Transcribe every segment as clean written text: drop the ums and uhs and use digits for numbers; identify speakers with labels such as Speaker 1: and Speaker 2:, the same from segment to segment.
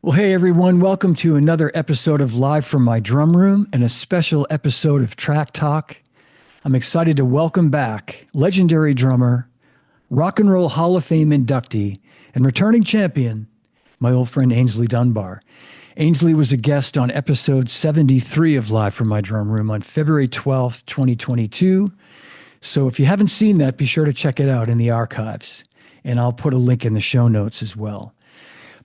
Speaker 1: Well, hey everyone, welcome to another episode of Live from My Drum Room and a special episode of Track Talk. I'm excited to welcome back legendary drummer, Rock and Roll Hall of Fame inductee, and returning champion, my old friend Aynsley Dunbar. Aynsley was a guest on episode 73 of Live from My Drum Room on February 12th, 2022. So if you haven't seen that, be sure to check it out in the archives. And I'll put a link in the show notes as well.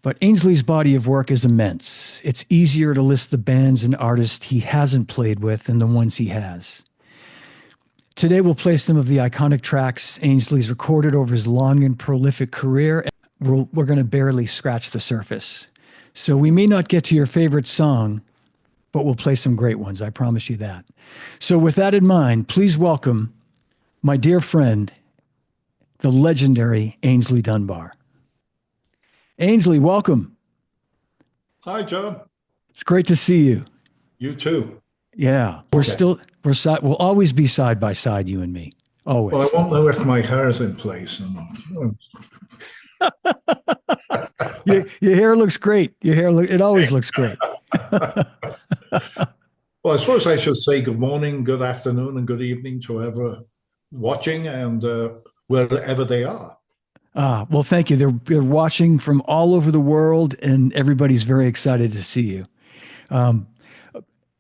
Speaker 1: But Aynsley's body of work is immense. It's easier to list the bands and artists he hasn't played with than the ones he has. Today we'll play some of the iconic tracks Aynsley's recorded over his long and prolific career. We're going to barely scratch the surface. So we may not get to your favorite song, but we'll play some great ones. I promise you that. So with that in mind, please welcome my dear friend, the legendary Aynsley Dunbar. Aynsley, welcome.
Speaker 2: Hi, John.
Speaker 1: It's great to see you.
Speaker 2: You too.
Speaker 1: Yeah, we'll always be side by side, you and me. Always.
Speaker 2: Well, I won't know if my hair's in place or not.
Speaker 1: Your hair looks great. It always looks great.
Speaker 2: Well, I suppose I should say good morning, good afternoon, and good evening to whoever watching and wherever they are.
Speaker 1: Well, thank you. They're watching from all over the world, and everybody's very excited to see you.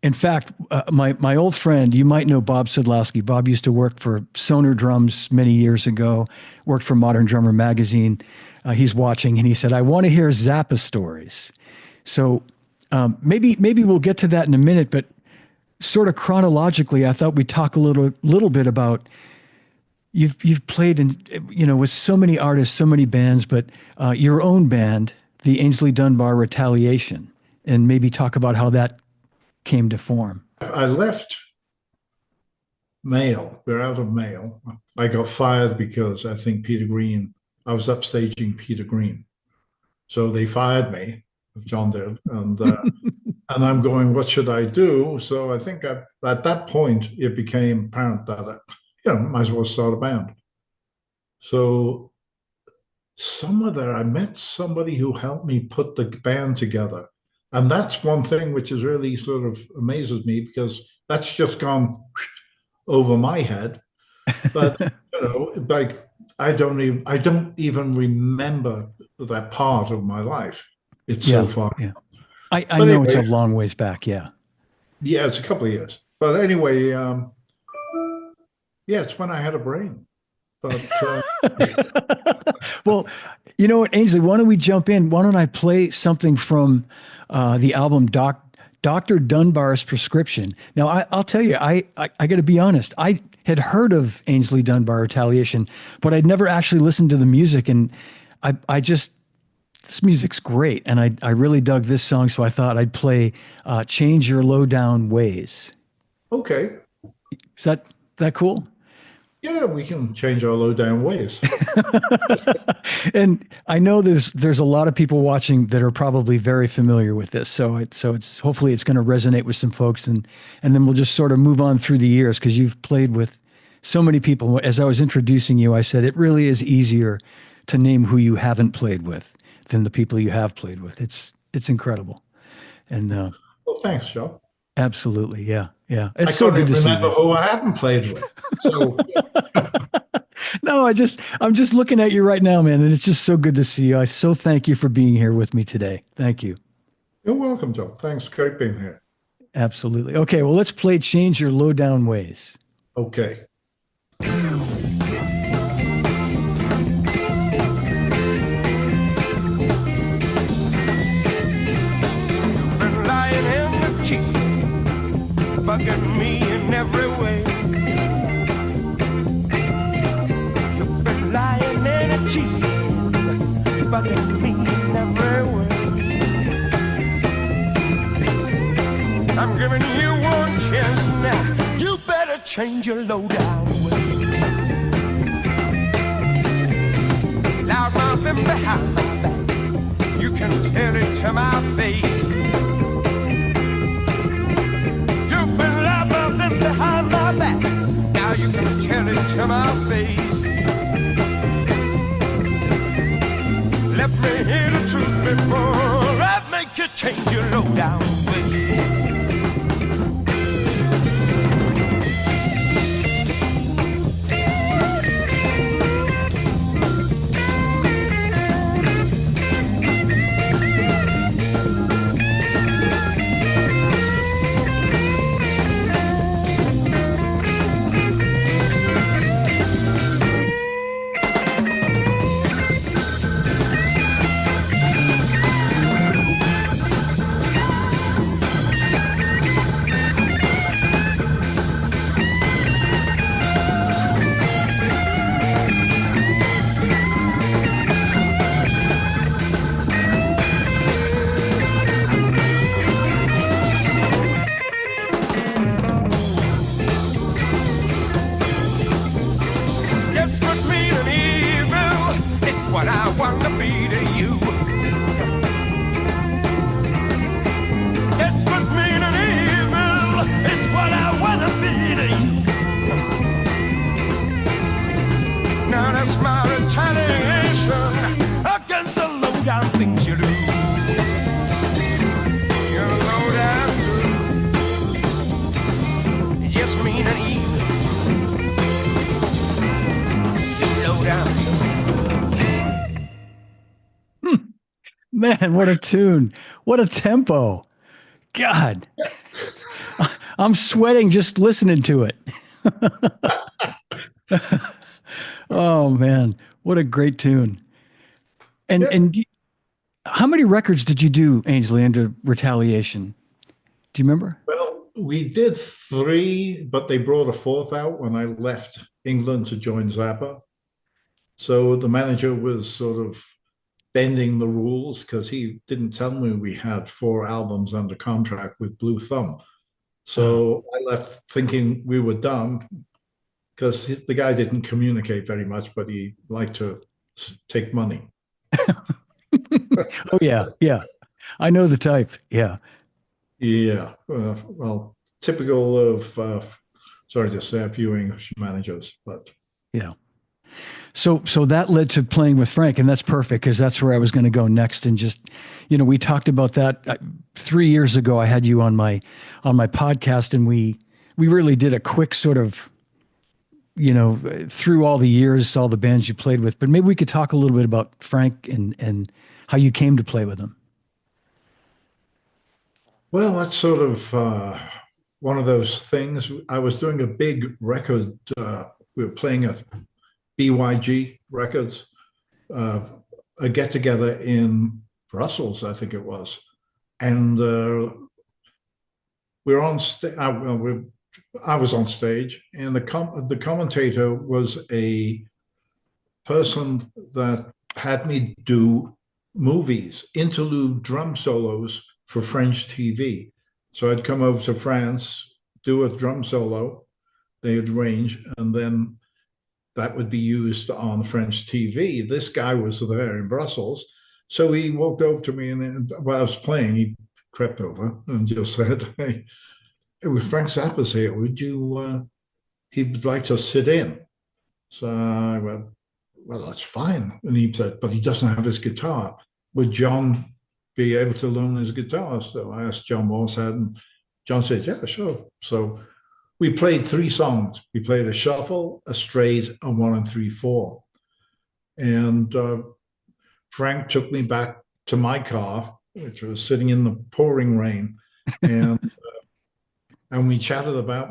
Speaker 1: In fact, my old friend, you might know Bob Sedlowski. Bob used to work for Sonar Drums many years ago, worked for Modern Drummer magazine. He's watching, and he said, I want to hear Zappa stories. So maybe we'll get to that in a minute, but sort of chronologically, I thought we'd talk a little bit about You've played in, with so many artists, so many bands, but your own band, the Aynsley Dunbar Retaliation, and maybe talk about how that came to form.
Speaker 2: I left Mail. We're out of Mail. I got fired because I think I was upstaging Peter Green. So they fired me, John did, and and I'm going, what should I do? So I think at that point, it became apparent that might as well start a band. So somewhere there, I met somebody who helped me put the band together. And that's one thing which is really sort of amazes me, because that's just gone over my head. But, like I don't even remember that part of my life. It's so far.
Speaker 1: Yeah. I know anyway, it's a long ways back. Yeah.
Speaker 2: Yeah, it's a couple of years. But anyway, yeah, it's when I had a brain. But
Speaker 1: well, you know what, Aynsley, why don't we jump in? Why don't I play something from the album Dr. Dunbar's Prescription? Now, I'll tell you, I got to be honest. I had heard of Aynsley Dunbar Retaliation, but I'd never actually listened to the music. And this music's great. And I really dug this song, so I thought I'd play Change Your Lowdown Ways.
Speaker 2: Okay.
Speaker 1: Is that cool?
Speaker 2: Yeah, we can change our low down ways.
Speaker 1: And I know there's a lot of people watching that are probably very familiar with this. So it's hopefully it's going to resonate with some folks, and then we'll just sort of move on through the years, because you've played with so many people. As I was introducing you, I said it really is easier to name who you haven't played with than the people you have played with. It's incredible. And
Speaker 2: well, thanks, Joe.
Speaker 1: Absolutely, yeah.
Speaker 2: It's so good to see you. I can't remember who I haven't played with. So.
Speaker 1: No, I'm just looking at you right now, man, and it's just so good to see you. I so thank you for being here with me today. Thank you.
Speaker 2: You're welcome, Joe. Thanks. Great being here.
Speaker 1: Absolutely. Okay, well, let's play Change Your Lowdown Ways.
Speaker 2: Okay.
Speaker 3: Bugging me in every way. You've been lying and cheating, bugging me in every way. I'm giving you one chance now. You better change your lowdown way. Loud mouthing behind my back, you can tell it to my face. Behind my back, now you can tell it to my face. Let me hear the truth before I make to change your low down ways. What I want to be to you. Desperate, mean, and evil is what I want to be to you. Now that's my retaliation against the low-down things you do. You're low-down, you're just mean and evil. You're low-down.
Speaker 1: Man, what a tune. What a tempo. God. I'm sweating just listening to it. Oh, man. What a great tune. And how many records did you do, Aynsley, under Retaliation? Do you remember?
Speaker 2: Well, we did 3, but they brought a 4th out when I left England to join Zappa. So the manager was sort of bending the rules because he didn't tell me we had 4 albums under contract with Blue Thumb. So I left thinking we were done because the guy didn't communicate very much, but he liked to take money.
Speaker 1: Oh, yeah. Yeah. I know the type. Yeah.
Speaker 2: Yeah. Well, typical of, sorry to say, a few English managers, but.
Speaker 1: Yeah. So that led to playing with Frank, and that's perfect because that's where I was going to go next. And just, we talked about that 3 years ago. I had you on my podcast, and we really did a quick sort of, through all the years, all the bands you played with. But maybe we could talk a little bit about Frank and how you came to play with him.
Speaker 2: Well, that's sort of one of those things. I was doing a big record. We were playing at BYG Records, a get together in Brussels, I think it was, and we're on stage. I was on stage, and the commentator was a person that had me do movies, interlude drum solos for French TV. So I'd come over to France, do a drum solo, they'd arrange, and then that would be used on French TV. This guy was there in Brussels. So he walked over to me, and while I was playing, he crept over and just said, "Hey, it was Frank Zappa's here. Would you, he would like to sit in." So I went, "Well, that's fine." And he said, "But he doesn't have his guitar. Would John be able to loan his guitar?" So I asked John Morsehead, and John said, "Yeah, sure." So we played 3 songs. We played a shuffle, a straight, and 1 and 3 4. And Frank took me back to my car, which was sitting in the pouring rain, and we chatted about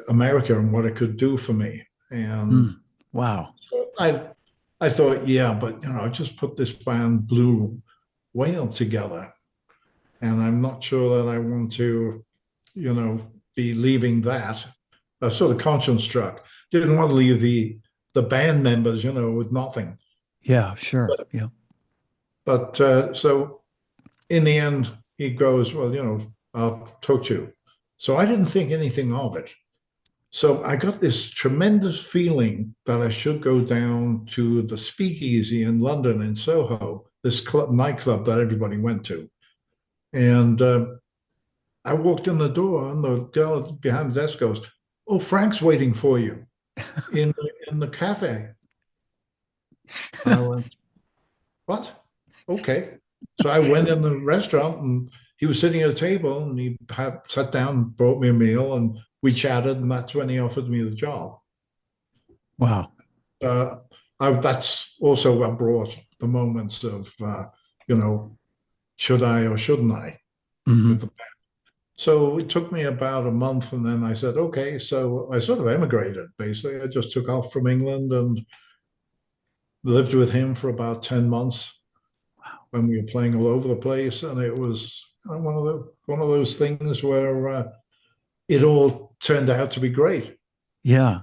Speaker 2: America and what it could do for me. And
Speaker 1: wow,
Speaker 2: so I thought, yeah, but just put this band Blue Whale together, and I'm not sure that I want to, be leaving that. I sort of conscience struck. Didn't want to leave the band members, with nothing.
Speaker 1: Yeah, sure.
Speaker 2: But so in the end, he goes, "Well, I'll talk to you." So I didn't think anything of it. So I got this tremendous feeling that I should go down to the Speakeasy in London, in Soho, this nightclub that everybody went to. And I walked in the door, and the girl behind the desk goes, "Oh, Frank's waiting for you in the cafe." I went, "What? Okay." So I went in the restaurant and he was sitting at a table and he sat down, brought me a meal, and we chatted, and that's when he offered me the job.
Speaker 1: Wow.
Speaker 2: Uh, that's also what brought the moments of, you know, should I or shouldn't I with
Speaker 1: Hmm.
Speaker 2: the So it took me about a month, and then I said, okay. So I sort of emigrated, basically. I just took off from England and lived with him for about 10 months when we were playing all over the place. And it was one of those things where it all turned out to be great.
Speaker 1: Yeah.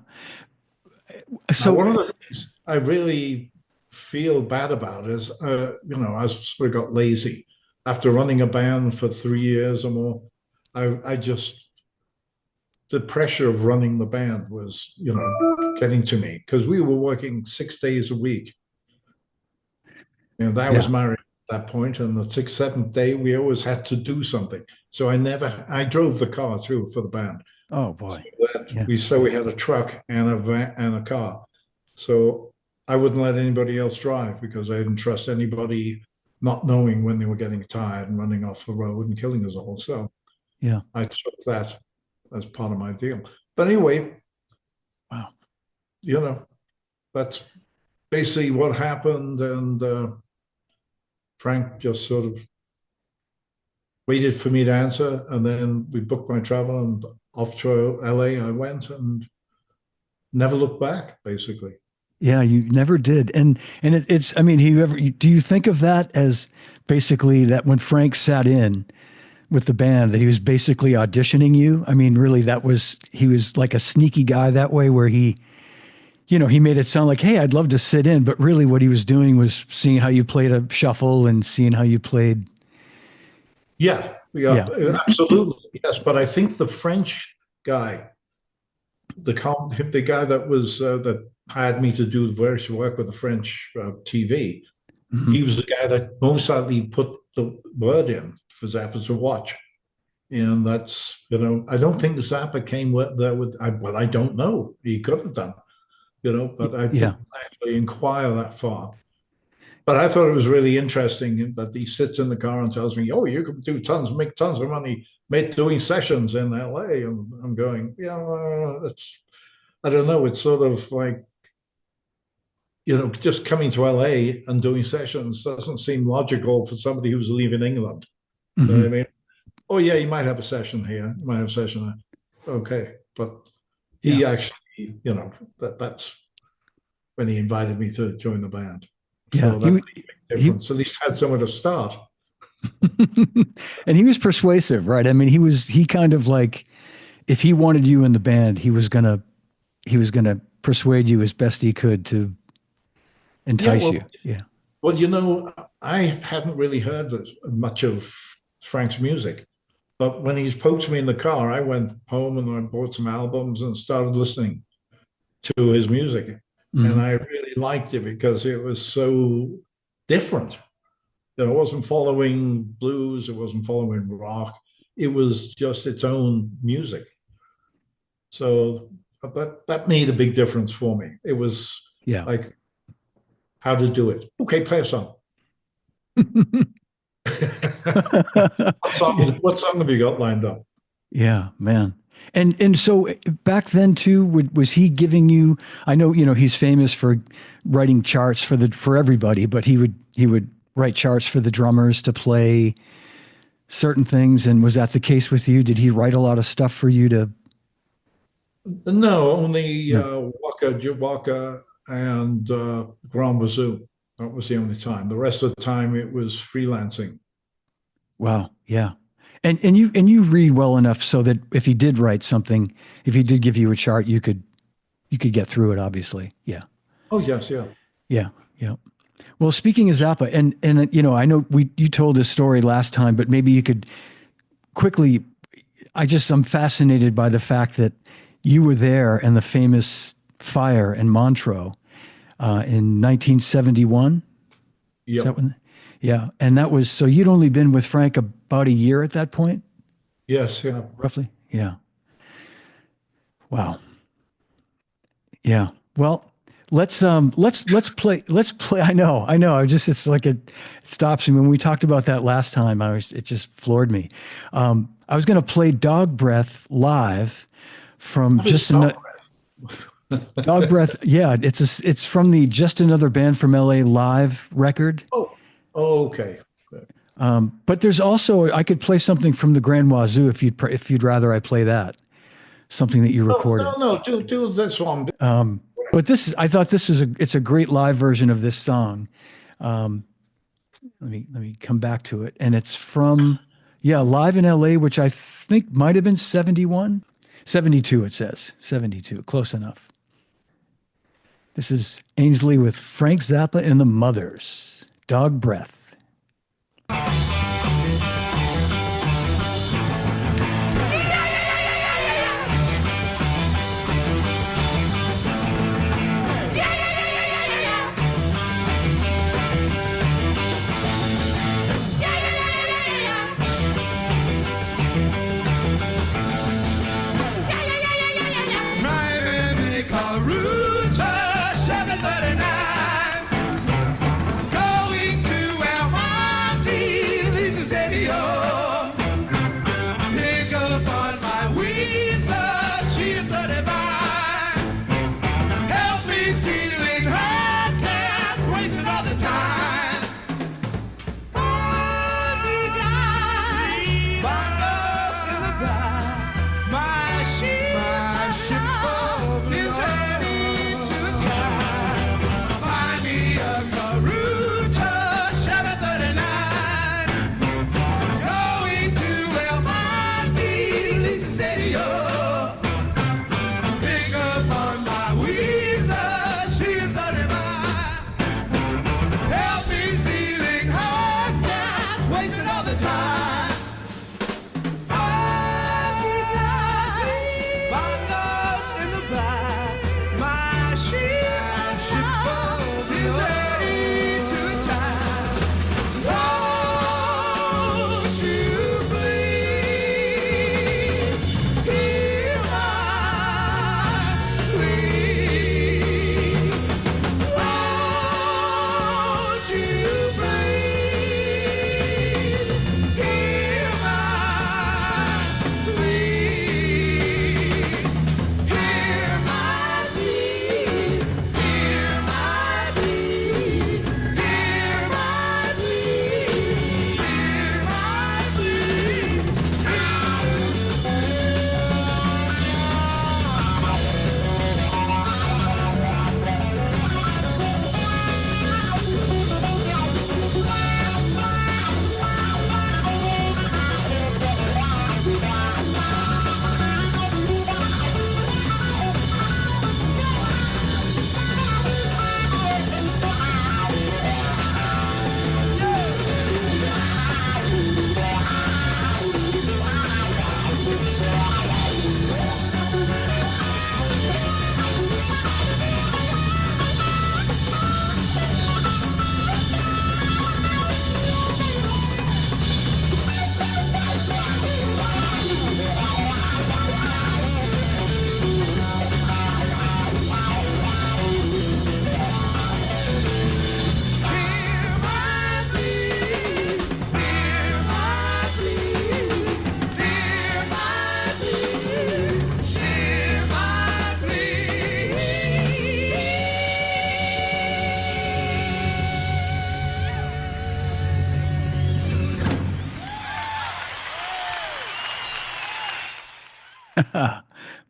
Speaker 2: Now,
Speaker 1: So
Speaker 2: one of the things I really feel bad about is, I sort of got lazy. After running a band for 3 years or more, I just the pressure of running the band was, getting to me because we were working 6 days a week. And I was
Speaker 1: yeah.
Speaker 2: married at that point, and the sixth, seventh day, we always had to do something. So I drove the car too for the band.
Speaker 1: Oh
Speaker 2: So
Speaker 1: boy.
Speaker 2: that
Speaker 1: Yeah.
Speaker 2: we had a truck and a van and a car. So I wouldn't let anybody else drive because I didn't trust anybody not knowing when they were getting tired and running off the road and killing us all. So
Speaker 1: Yeah.
Speaker 2: I took that as part of my deal. But anyway,
Speaker 1: Wow.
Speaker 2: you know, that's basically what happened. And Frank just sort of waited for me to answer. And then we booked my travel and off to LA I went and never looked back, basically.
Speaker 1: Yeah, you never did. And it's I mean, do you think of that as basically that when Frank sat in with the band that he was basically auditioning you? I mean, really he was like a sneaky guy that way where he made it sound like, "Hey, I'd love to sit in," but really what he was doing was seeing how you played a shuffle and seeing how you played.
Speaker 2: Yeah, yeah,
Speaker 1: Yeah.
Speaker 2: absolutely. Yes. But I think the French guy, the guy that hired me to do various work with the French TV,
Speaker 1: Hmm.
Speaker 2: he was the guy that most likely put the word in for Zappa to watch. And that's, I don't think Zappa came with that well, I don't know. He could have done, but I
Speaker 1: Yeah.
Speaker 2: didn't actually inquire that far. But I thought it was really interesting that he sits in the car and tells me, "Oh, you can make tons of money, doing sessions in LA." And I'm going, "Yeah, that's I don't know. It's sort of like just coming to LA and doing sessions doesn't seem logical for somebody who's leaving England. You know what I
Speaker 1: Hmm.
Speaker 2: mean? Oh yeah, you might have a session here, you might have a session there. Okay, but
Speaker 1: Yeah.
Speaker 2: he actually, that's when he invited me to join the band.
Speaker 1: Yeah.
Speaker 2: So that made a big
Speaker 1: He
Speaker 2: difference. At least had somewhere to start.
Speaker 1: and he was persuasive, right? I mean, he kind of like if he wanted you in the band, he was gonna persuade you as best he could to
Speaker 2: Yeah,
Speaker 1: entice
Speaker 2: well,
Speaker 1: you. Yeah.
Speaker 2: well, I hadn't really heard much of Frank's music, but when he spoke to me in the car, I went home and I bought some albums and started listening to his music, and
Speaker 1: Hmm.
Speaker 2: I really liked it because it was so different. It wasn't following blues, it wasn't following rock. It was just its own music. So that made a big difference for me. It was
Speaker 1: Yeah.
Speaker 2: like how to do it. Okay, play a song.
Speaker 1: Yeah.
Speaker 2: What song have you got lined up?
Speaker 1: Yeah, man. And so back then too, was he giving you? I know he's famous for writing charts for everybody, but he would write charts for the drummers to play certain things. And was that the case with you? Did he write a lot of stuff for you to?
Speaker 2: No, only
Speaker 1: No.
Speaker 2: Waka and Grand Bazoo. That was the only time. The rest of the time it was freelancing.
Speaker 1: Wow. Yeah. And you read well enough so that if he did write something, if he did give you a chart, you could get through it. Obviously. Yeah.
Speaker 2: Oh yes, yeah.
Speaker 1: Yeah. Yeah. Well, speaking of Zappa, and I know you told this story last time, but maybe you could quickly. I'm fascinated by the fact that you were there in the famous fire in Montreux in 1971. Is that
Speaker 2: Yep.
Speaker 1: when? Yeah, and that was so you'd only been with Frank about a year at that point,
Speaker 2: Yes, yeah.
Speaker 1: roughly. Yeah. Wow. Yeah. Well, let's play. I know. It's like it stops me when we talked about that last time. It just floored me. I was going to play Dog Breath live from just another Dog Breath. Yeah, it's from the Just Another Band from LA live record.
Speaker 2: Oh, okay.
Speaker 1: But there's also, I could play something from the Grand Wazoo if you'd rather I play that, something that you recorded.
Speaker 2: No, do this one.
Speaker 1: But I thought it's a great live version of this song. Let me come back to it, and it's from live in LA, which I think might have been 71, 72. It says 72, close enough. This is Aynsley with Frank Zappa and the Mothers, Dog Breath.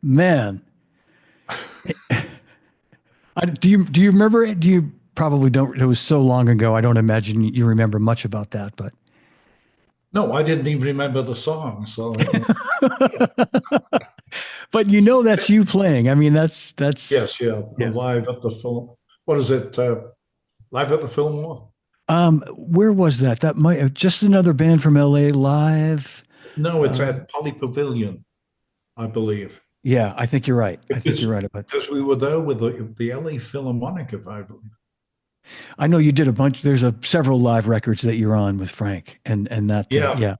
Speaker 1: Man. Do you remember it? Do you probably don't? It was so long ago. I don't imagine you remember much about that, but.
Speaker 2: No, I didn't even remember the song. So.
Speaker 1: But that's you playing. I mean, that's.
Speaker 2: Yes, yeah. Live at the film. What is it? Live at the Fillmore?
Speaker 1: Where was that? That might have Just Another Band from LA live.
Speaker 2: No, it's at Poly Pavilion, I believe.
Speaker 1: Yeah, I think you're right. I think you're right about
Speaker 2: because we were there with the LA Philharmonic, if I believe.
Speaker 1: I know you did a bunch. There's several live records that you're on with Frank, and that. Yep.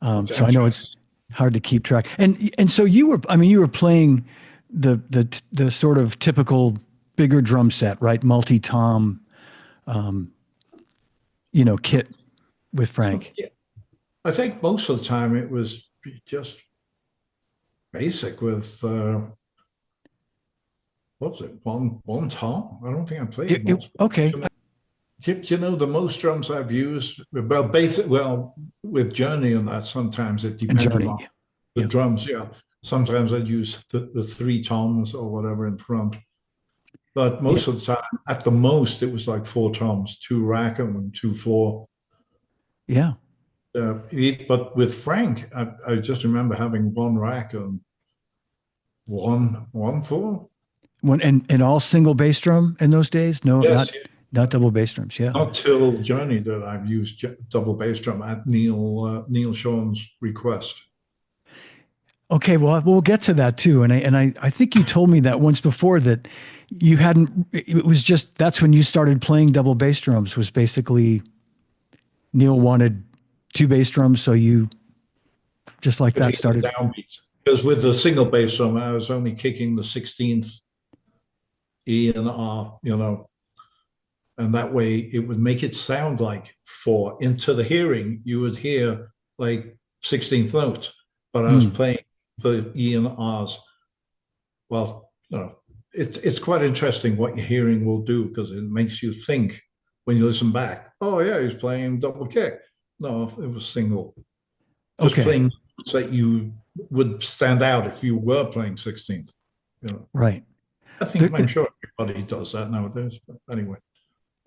Speaker 1: So I know it's hard to keep track. And so you were playing the sort of typical bigger drum set, right? Multi-tom, kit with Frank.
Speaker 2: Yeah. I think most of the time it was just basic with what was it? One tom? I don't think I played multiple.
Speaker 1: Okay.
Speaker 2: You know, the most drums I've used, well, with Journey and that, sometimes it depended
Speaker 1: Journey,
Speaker 2: on
Speaker 1: yeah.
Speaker 2: the
Speaker 1: Yeah.
Speaker 2: drums. Yeah. Sometimes I'd use the three toms or whatever in front. But most of the time, at the most, it was like four toms, two Rackham and two floor.
Speaker 1: Yeah.
Speaker 2: But with Frank, I just remember having one rack and one floor.
Speaker 1: And all single bass drum in those days? No,
Speaker 2: Yes,
Speaker 1: not double bass drums. Yeah.
Speaker 2: not till Journey that I've used double bass drum at Neil Sean's request.
Speaker 1: Okay, well, we'll get to that too. And I think you told me that once before that you hadn't. It was just that's when you started playing double bass drums. Was basically Neil wanted two bass drums, so you just like that started
Speaker 2: downbeat. Because with the single bass drum, I was only kicking the 16th E and R, and that way it would make it sound like four. Into the hearing, you would hear like 16th notes, but I was playing the E and R's. Well, it's quite interesting what your hearing will do because it makes you think when you listen back. Oh yeah, he's playing double kick. No, it was single. Just playing notes that you would stand out if you were playing 16th.
Speaker 1: Right.
Speaker 2: I'm sure everybody does that nowadays. But anyway.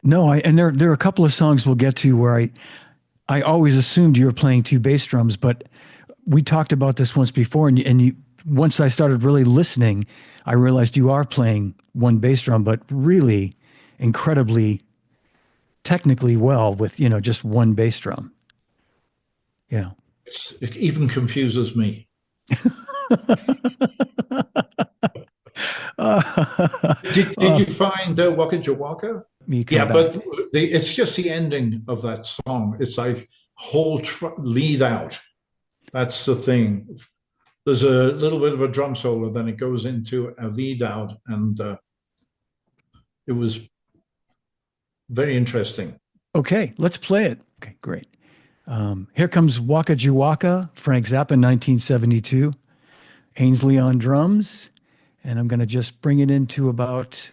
Speaker 1: No, and there are a couple of songs we'll get to where I always assumed you were playing two bass drums, but we talked about this once before, and you once I started really listening, I realized you are playing one bass drum, but really incredibly technically well with just one bass drum. Yeah,
Speaker 2: it even confuses me. Did you find Waka Jawaka? Yeah, but it's just the ending of that song. It's like whole lead out. That's the thing. There's a little bit of a drum solo, then it goes into a lead out, and it was very interesting.
Speaker 1: Okay, let's play it. Okay, great. Here comes Waka Jawaka, Frank Zappa, 1972. Aynsley on drums, and I'm going to just bring it into about...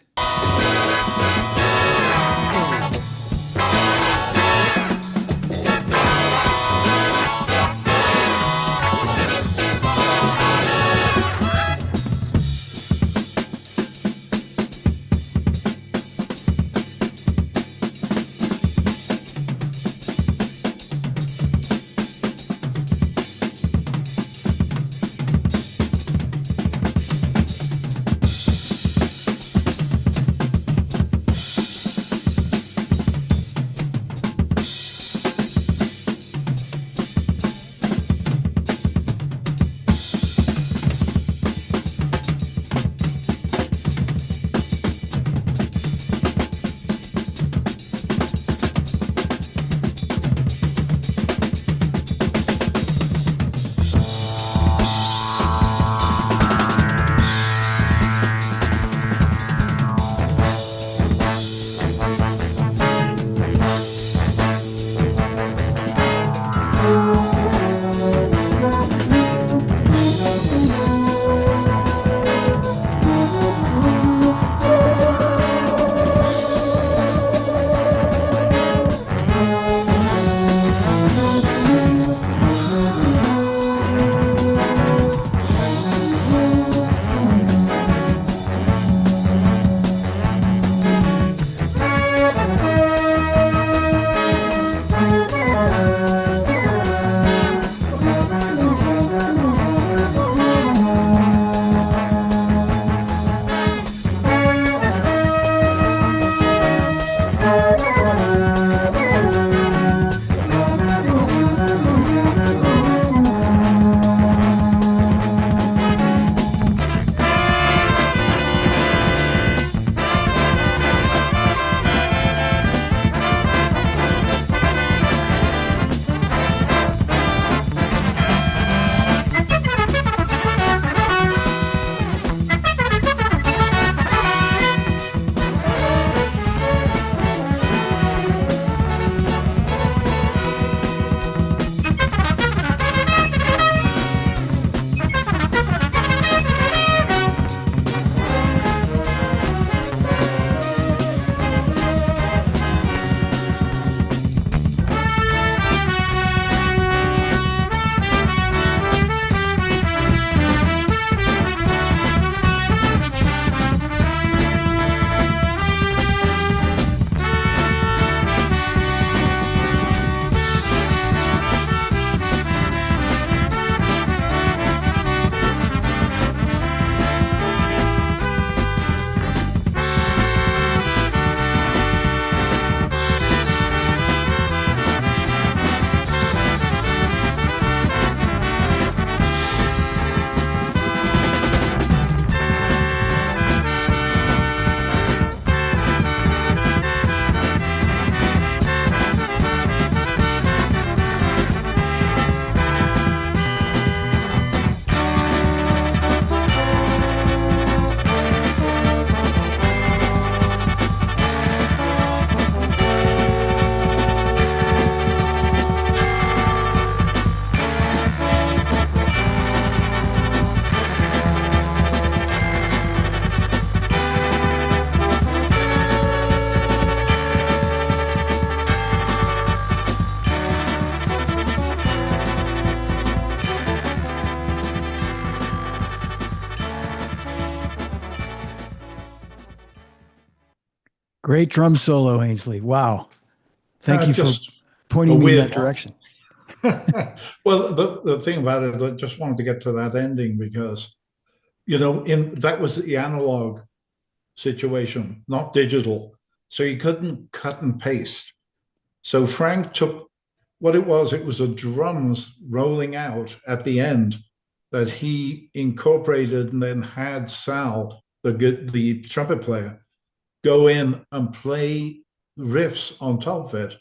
Speaker 1: Great drum solo, Aynsley. Wow. Thank you for
Speaker 2: Just a
Speaker 1: pointing me in that
Speaker 2: weird
Speaker 1: direction.
Speaker 2: well, the thing about it, I just wanted to get to that ending because, in that was the analog situation, not digital. So you couldn't cut and paste. So Frank took what it was a drums rolling out at the end that he incorporated and then had Sal, the trumpet player, go in and play riffs on top of it.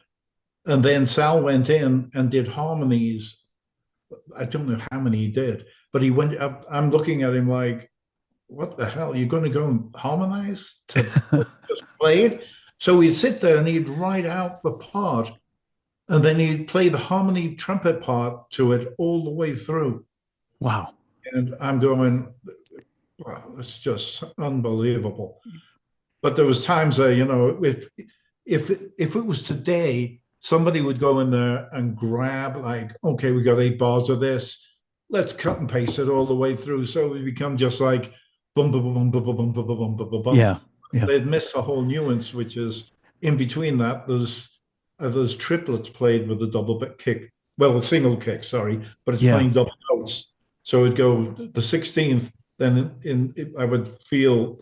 Speaker 2: And then Sal went in and did harmonies. I don't know how many he did, but he went up. I'm looking at him like, what the hell? You're going to go and harmonize to what you just played? So he'd sit there and he'd write out the part and then he'd play the harmony trumpet part to it all the way through.
Speaker 1: Wow.
Speaker 2: And I'm going, wow, it's just unbelievable. But there was times that, if it was today, somebody would go in there and grab like, okay, we got 8 bars of this. Let's cut and paste it all the way through. So we become just like bum bum bum bum bum bum bum bum bum bum bum.
Speaker 1: Yeah. Yeah.
Speaker 2: They'd miss a whole nuance, which is in between that. There's triplets played with a double kick. Well, a single kick, sorry, but it's playing double notes. So it'd go the 16th. Then I would feel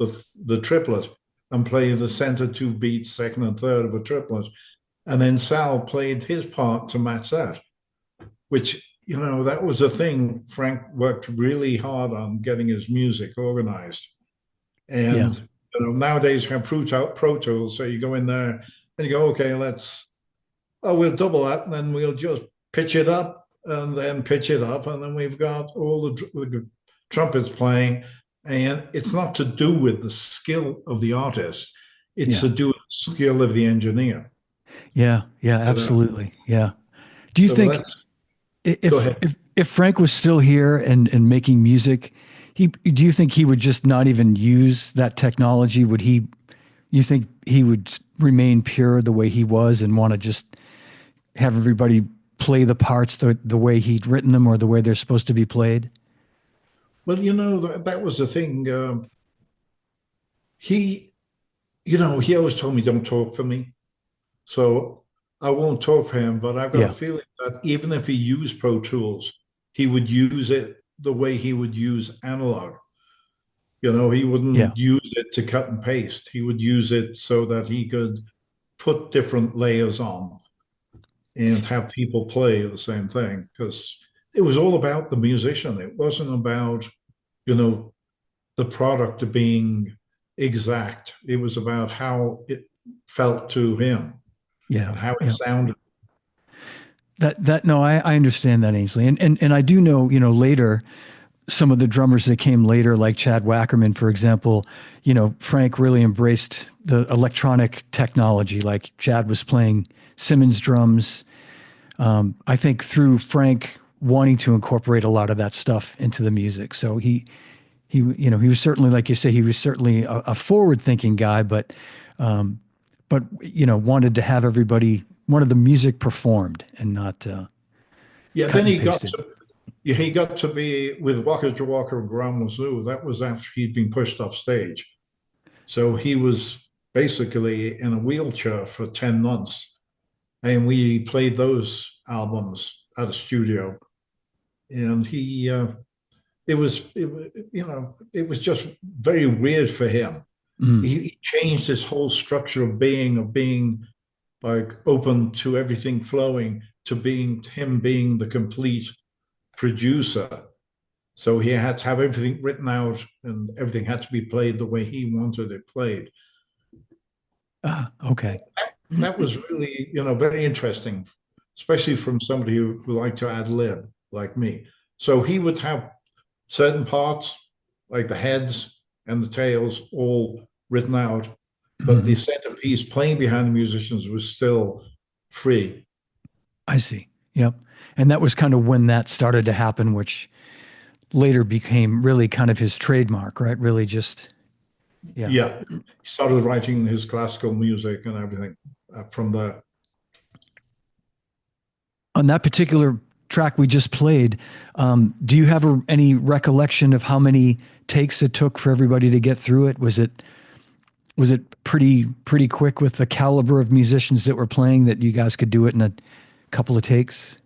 Speaker 2: the triplet and play the center 2 beats, second and third of a triplet. And then Sal played his part to match that, which, that was a thing. Frank worked really hard on getting his music organized. And, nowadays you have Pro Tools. So you go in there and you go, okay, we'll double that. And then we'll just pitch it up and then pitch it up. And then we've got all the trumpets playing. And it's not to do with the skill of the artist. It's to do with the skill of the engineer.
Speaker 1: Yeah, absolutely. Yeah. Do you think if Frank was still here and making music, do you think he would just not even use that technology? You think he would remain pure the way he was and want to just have everybody play the parts the way he'd written them or the way they're supposed to be played?
Speaker 2: Well, that was the thing. He always told me, don't talk for me. So I won't talk for him, but I've got a feeling that even if he used Pro Tools, he would use it the way he would use analog. He wouldn't use it to cut and paste. He would use it so that he could put different layers on and have people play the same thing, because it was all about the musician. It wasn't about, the product being exact. It was about how it felt to him. And how it sounded.
Speaker 1: I understand that, Aynsley. And I do know, later, some of the drummers that came later, like Chad Wackerman, for example, Frank really embraced the electronic technology. Like Chad was playing Simmons drums. I think through Frank wanting to incorporate a lot of that stuff into the music. So he was certainly, like you say, he was certainly a forward-thinking guy, but wanted to have wanted the music performed and not.
Speaker 2: Then he got to be with Waka Jawaka and Graham Wazoo. That was after he'd been pushed off stage, so he was basically in a wheelchair for 10 months, and we played those albums at a studio, and it was just very weird for him. He changed his whole structure of being like open to everything flowing to him being the complete producer. So he had to have everything written out and everything had to be played the way he wanted it played.
Speaker 1: Okay.
Speaker 2: That was really, very interesting, especially from somebody who liked to ad lib like me. So he would have certain parts, like the heads and the tails, all written out, but the centerpiece playing behind the musicians was still free.
Speaker 1: I see. Yep. And that was kind of when that started to happen, which later became really kind of his trademark, right? Really just,
Speaker 2: Yeah. He started writing his classical music and everything from there.
Speaker 1: On that particular track we just played, do you have any recollection of how many takes it took for everybody to get through it? Was it Was it pretty quick with the caliber of musicians that were playing that you guys could do it in a couple of takes?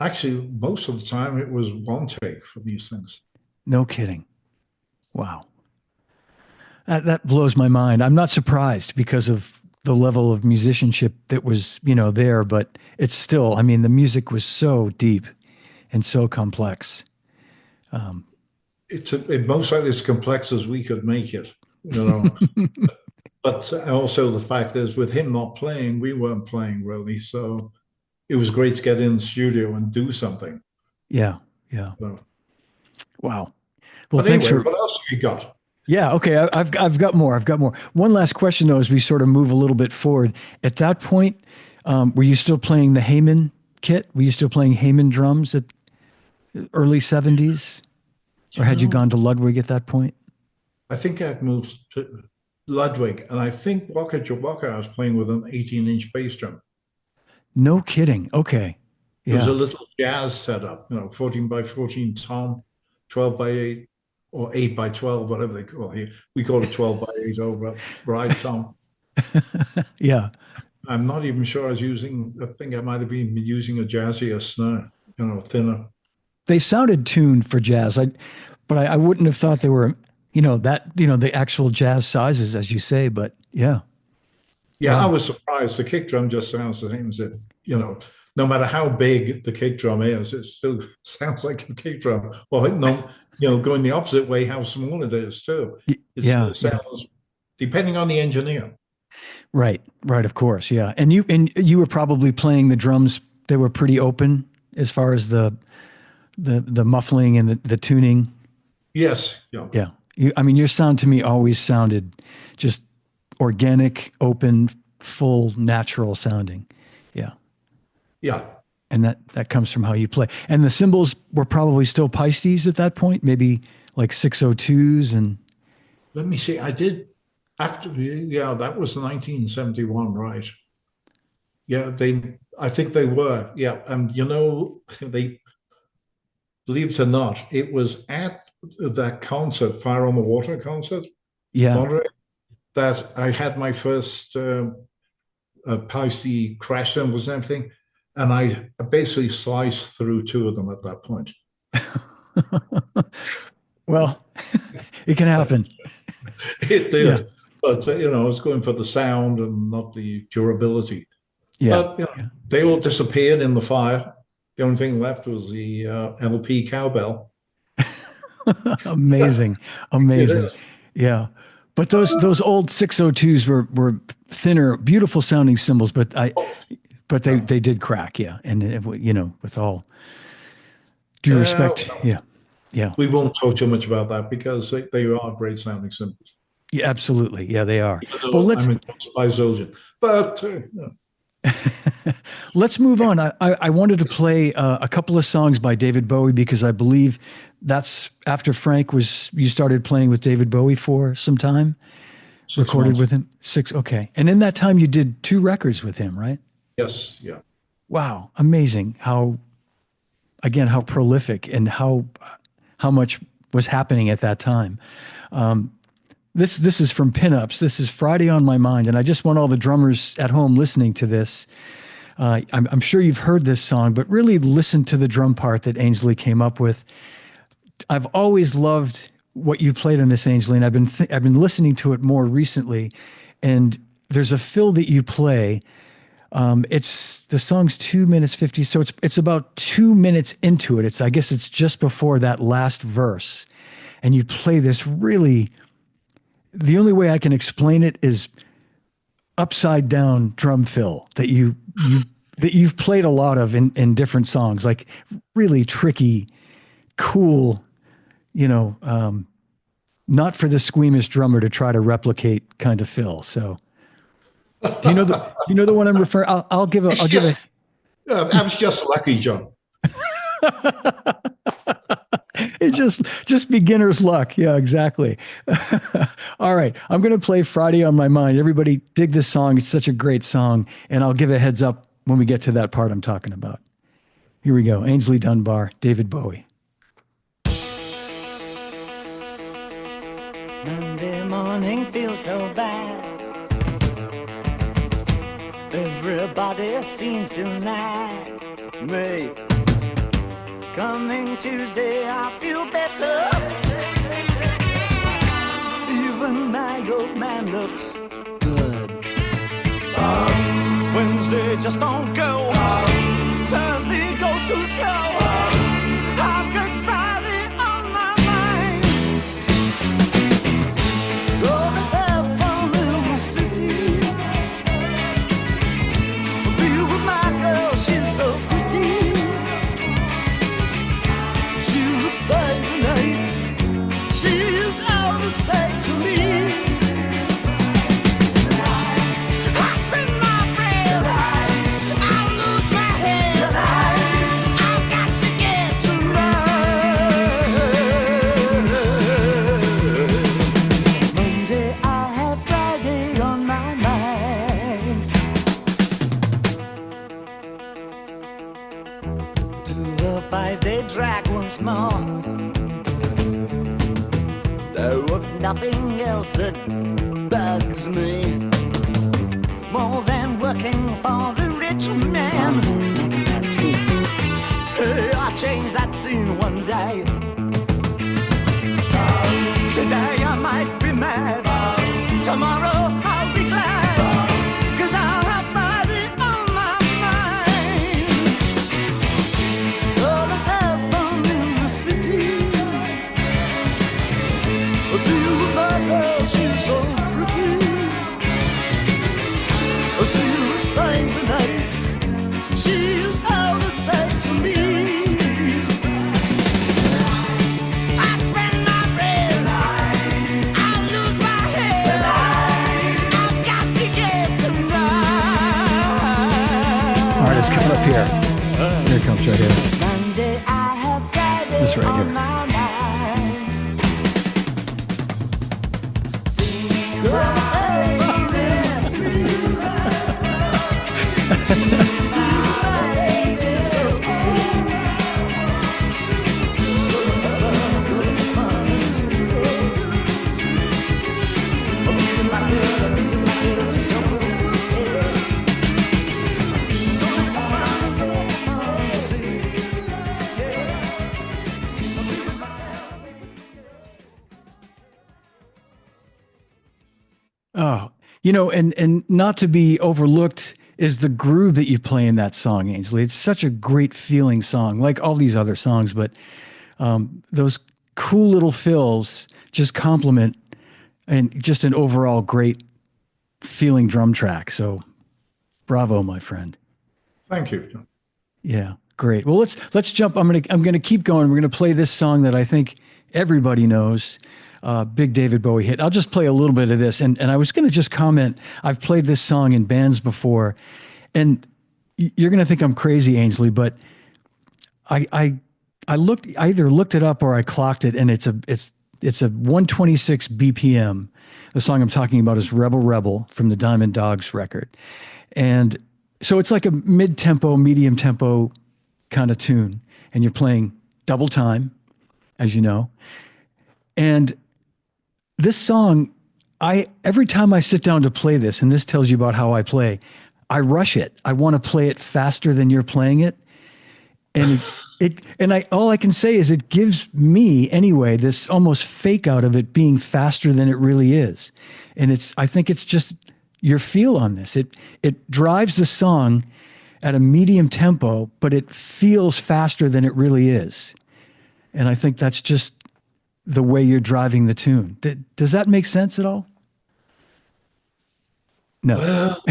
Speaker 2: Actually, most of the time it was one take for these things.
Speaker 1: No kidding. Wow. That blows my mind. I'm not surprised because of the level of musicianship that was, there, but it's still, I mean, the music was so deep and so complex.
Speaker 2: It most likely as complex as we could make it, you know. But also the fact is, with him not playing, we weren't playing really, so it was great to get in the studio and do something.
Speaker 1: Yeah. Yeah.
Speaker 2: So.
Speaker 1: Wow. Well,
Speaker 2: But
Speaker 1: thanks
Speaker 2: anyway,
Speaker 1: for.
Speaker 2: what else have you got?
Speaker 1: Yeah. Okay. I've got more. I've got more. One last question though, as we sort of move a little bit forward. At that point, were you still playing the Heyman kit? Were you still playing Heyman drums at early '70s, or had you gone to Ludwig at that point?
Speaker 2: I think I'd moved to Ludwig, and I think Waka Jawaka I was playing with an 18-inch bass drum.
Speaker 1: No kidding. Okay.
Speaker 2: It was a
Speaker 1: Yeah.
Speaker 2: little jazz setup, 14 by 14 tom, 12 by 8, or 8 by 12, whatever they call it here. We call it 12 by 8 over ride tom.
Speaker 1: Yeah.
Speaker 2: I'm not even sure I think I might have been using a jazzier snare, thinner.
Speaker 1: They sounded tuned for jazz. But I wouldn't have thought they were, the actual jazz sizes, as you say. But yeah.
Speaker 2: Yeah, I
Speaker 1: Wow.
Speaker 2: was surprised. The kick drum just sounds the same as no matter how big the kick drum is, it still sounds like a kick drum. Well, no, going the opposite way, how small it is too.
Speaker 1: Yeah.
Speaker 2: It
Speaker 1: Yeah.
Speaker 2: sounds, depending on the engineer.
Speaker 1: Right. Right. Of course. Yeah. And you were probably playing the drums. They were pretty open as far as the muffling and the tuning.
Speaker 2: Yes, yeah,
Speaker 1: Yeah. I mean, your sound to me always sounded just organic, open, full, natural sounding. Yeah.
Speaker 2: yeah.
Speaker 1: And that comes from how you play. And the cymbals were probably still Pisces at that point, maybe like 602s and
Speaker 2: Let me see. I did after, yeah, that was 1971, right? Yeah, I think they were. Yeah, and they believe it or not, it was at that concert, Fire on the Water concert,
Speaker 1: yeah.
Speaker 2: Monterey, that I had my first Pisces crash cymbals and everything, and I basically sliced through two of them at that point.
Speaker 1: Well, it can happen.
Speaker 2: It
Speaker 1: Yeah.
Speaker 2: did, but I was going for the sound and not the durability.
Speaker 1: Yeah.
Speaker 2: But they all disappeared in the fire. The only thing left was the LP cowbell.
Speaker 1: Amazing.
Speaker 2: It
Speaker 1: Amazing.
Speaker 2: is.
Speaker 1: Yeah. But those old 602s were thinner, beautiful sounding cymbals, but they did crack, yeah. And with all due respect,
Speaker 2: Well,
Speaker 1: yeah. Yeah.
Speaker 2: we won't talk too much about that because they are great sounding cymbals.
Speaker 1: Yeah, absolutely. Yeah, they are.
Speaker 2: Even
Speaker 1: Well,
Speaker 2: though I'm a by Zildjian. But
Speaker 1: let's move on. I wanted to play a couple of songs by David Bowie because I believe that's after you started playing with David Bowie for some time,
Speaker 2: 6 months.
Speaker 1: with him. Okay. And in that time you did 2 records with him, right?
Speaker 2: Yes, yeah.
Speaker 1: Wow. Amazing. How prolific and how much was happening at that time. This is from Pinups. This is Friday on My Mind, and I just want all the drummers at home listening to this. I'm sure you've heard this song, but really listen to the drum part that Aynsley came up with. I've always loved what you played on this, Aynsley, and I've been listening to it more recently. And there's a fill that you play. The song's 2 minutes 50, so it's about 2 minutes into it. I guess it's just before that last verse, and you play this really. The only way I can explain it is upside down drum fill that you've played a lot of in different songs, like really tricky, cool, not for the squeamish drummer to try to replicate kind of fill. So do you know the one I'm referring? I'll give a.
Speaker 2: I was just lucky, John.
Speaker 1: It's just beginner's luck. Yeah, exactly. All right. I'm going to play Friday on My Mind. Everybody dig this song. It's such a great song. And I'll give a heads up when we get to that part I'm talking about. Here we go. Aynsley Dunbar, David Bowie.
Speaker 4: Monday morning feels so bad. Everybody seems to like me. Coming Tuesday, I feel better. Even my old man looks good. Wednesday just don't go. Thursday goes too slow. I've got Friday on my mind. Gonna have fun in the city. Be with my girl, she's so pretty. She looks fine tonight. She's out of sight to me. Drag once more. There was nothing else that bugs me more than working for the rich man. Hey, I changed that scene one day. Today I might be mad. Tomorrow I'll be glad. 'Cause I'll have Friday on my mind. Gonna have fun in the city. Be with my girl, she's so pretty. She looks fine tonight. She's out of sight to me.
Speaker 1: It's coming up here. Here it comes right here. This right here. Oh, you know, and not to be overlooked is the groove that you play in that song, Aynsley. It's such a great feeling song, like all these other songs, but those cool little fills just complement and just an overall great feeling drum track. So bravo, my friend.
Speaker 2: Thank you.
Speaker 1: Yeah, great. Well, let's jump. I'm gonna keep going. We're gonna play this song that I think everybody knows. Big David Bowie hit. I'll just play a little bit of this. And I was going to just comment, I've played this song in bands before, and you're going to think I'm crazy, Aynsley, but I either looked it up or I clocked it, and it's a 126 BPM. The song I'm talking about is Rebel Rebel from the Diamond Dogs record. And so it's like a mid-tempo, medium-tempo kind of tune, and you're playing double time, as you know. And this song, every time I sit down to play this, and this tells you about how I play, I rush it. I want to play it faster than you're playing it. And all I can say is it gives me anyway, this almost fake out of it being faster than it really is. And I think it's just your feel on this. It drives the song at a medium tempo, but it feels faster than it really is. And I think that's just the way you're driving the tune. Does that make sense at all? No.
Speaker 2: Well,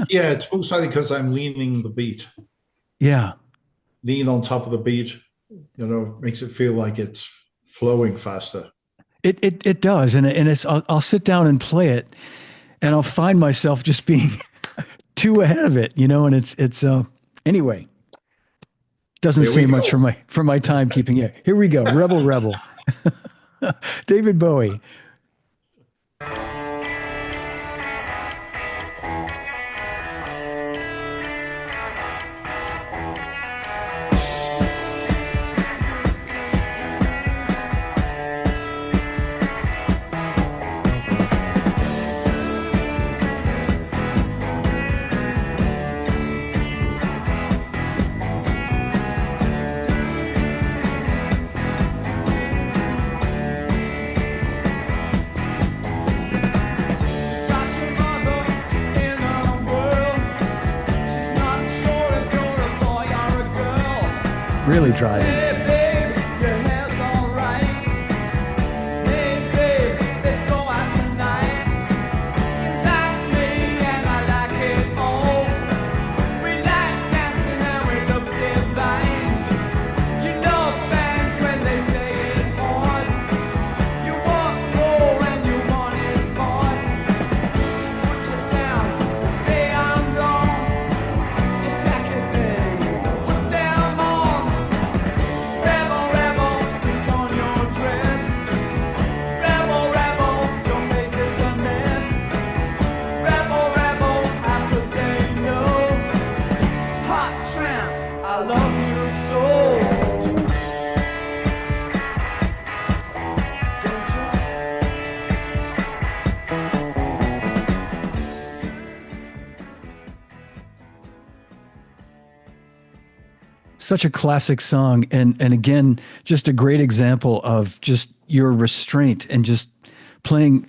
Speaker 2: yeah, it's mostly because I'm leaning the beat.
Speaker 1: Yeah.
Speaker 2: Lean on top of the beat, makes it feel like it's flowing faster.
Speaker 1: It does. And it's, I'll sit down and play it, and I'll find myself just being too ahead of it, and it's anyway. Doesn't say much for my timekeeping. Yeah, here we go. Rebel Rebel. David Bowie. you're driving.
Speaker 4: Hey babe, your hair's alright. Hey babe, let's go out tonight. You like me and I like it all. We like dancing and we look divine. You love bands when they play it hard. You want more and you want it boss. Put it down, say I'm wrong. Attack it then, put them on. Rebel, rebel, put on your dress. Rebel, rebel, your face is a mess. Rebel, rebel, how could they know? Hot tramp, I love you so.
Speaker 1: Such a classic song, and again, just a great example of just your restraint and just playing,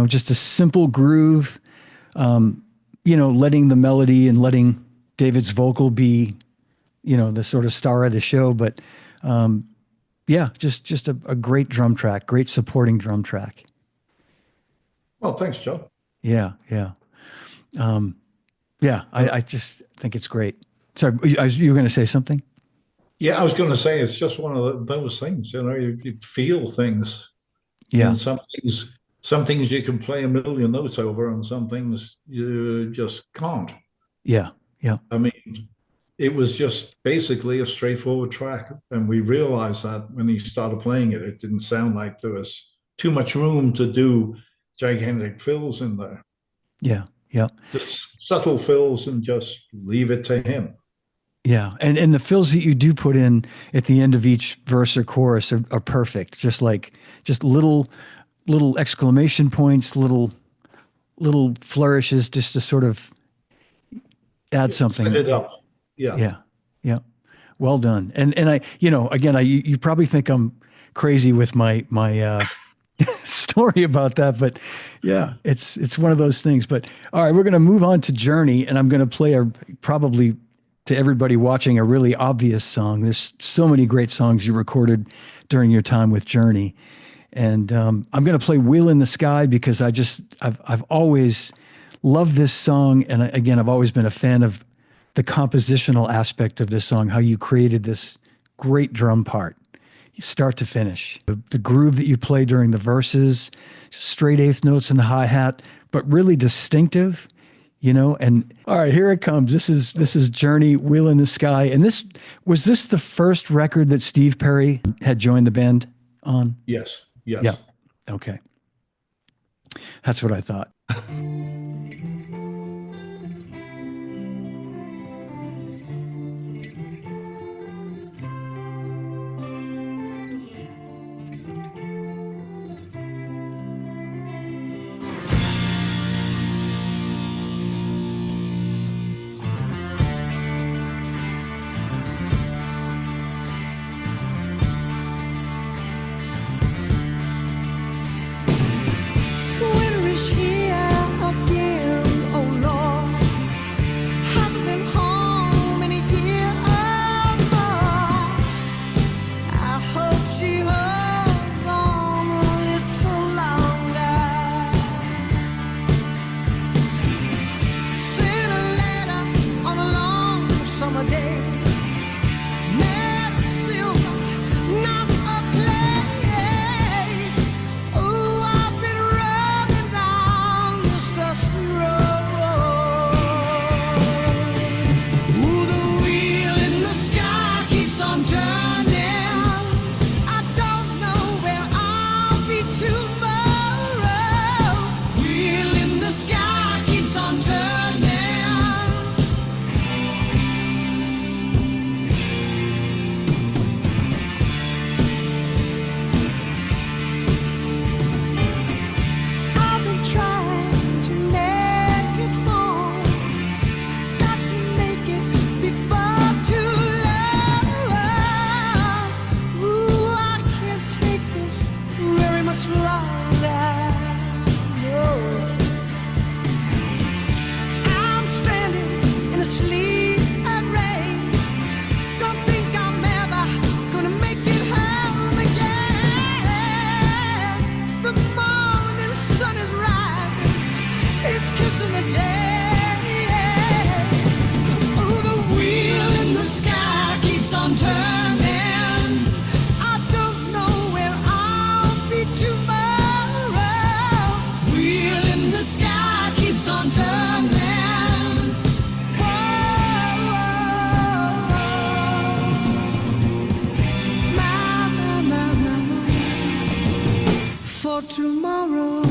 Speaker 1: just a simple groove, letting the melody and letting David's vocal be, the sort of star of the show. But just a great drum track, great supporting drum track.
Speaker 2: Well, thanks, John.
Speaker 1: Yeah. I just think it's great. Sorry, you were going to say something?
Speaker 2: Yeah, I was going to say it's just one of those things. You feel things.
Speaker 1: Yeah.
Speaker 2: And some things you can play a million notes over, and some things you just can't.
Speaker 1: Yeah.
Speaker 2: I mean, it was just basically a straightforward track, and we realized that when he started playing it, it didn't sound like there was too much room to do gigantic fills in there.
Speaker 1: Yeah.
Speaker 2: Just subtle fills, and just leave it to him.
Speaker 1: Yeah, and the fills that you do put in at the end of each verse or chorus are perfect. Just little exclamation points, little flourishes, just to sort of add something.
Speaker 2: Set it up.
Speaker 1: Yeah. Well done. And I, again, you probably think I'm crazy with my story about that, but yeah, it's one of those things. But all right, we're going to move on to Journey, and I'm going to play probably to everybody watching a really obvious song. There's so many great songs you recorded during your time with Journey. And I'm going to play Wheel in the Sky because I've always loved this song. And again, I've always been a fan of the compositional aspect of this song, how you created this great drum part, start to finish. The groove that you play during the verses, straight eighth notes in the hi-hat, but really distinctive. And all right, here it comes. This is Journey, Wheel in the Sky. And was this the first record that Steve Perry had joined the band on?
Speaker 2: Yes.
Speaker 1: Yeah. Okay. That's what I thought.
Speaker 5: Winter is here again.
Speaker 4: for tomorrow.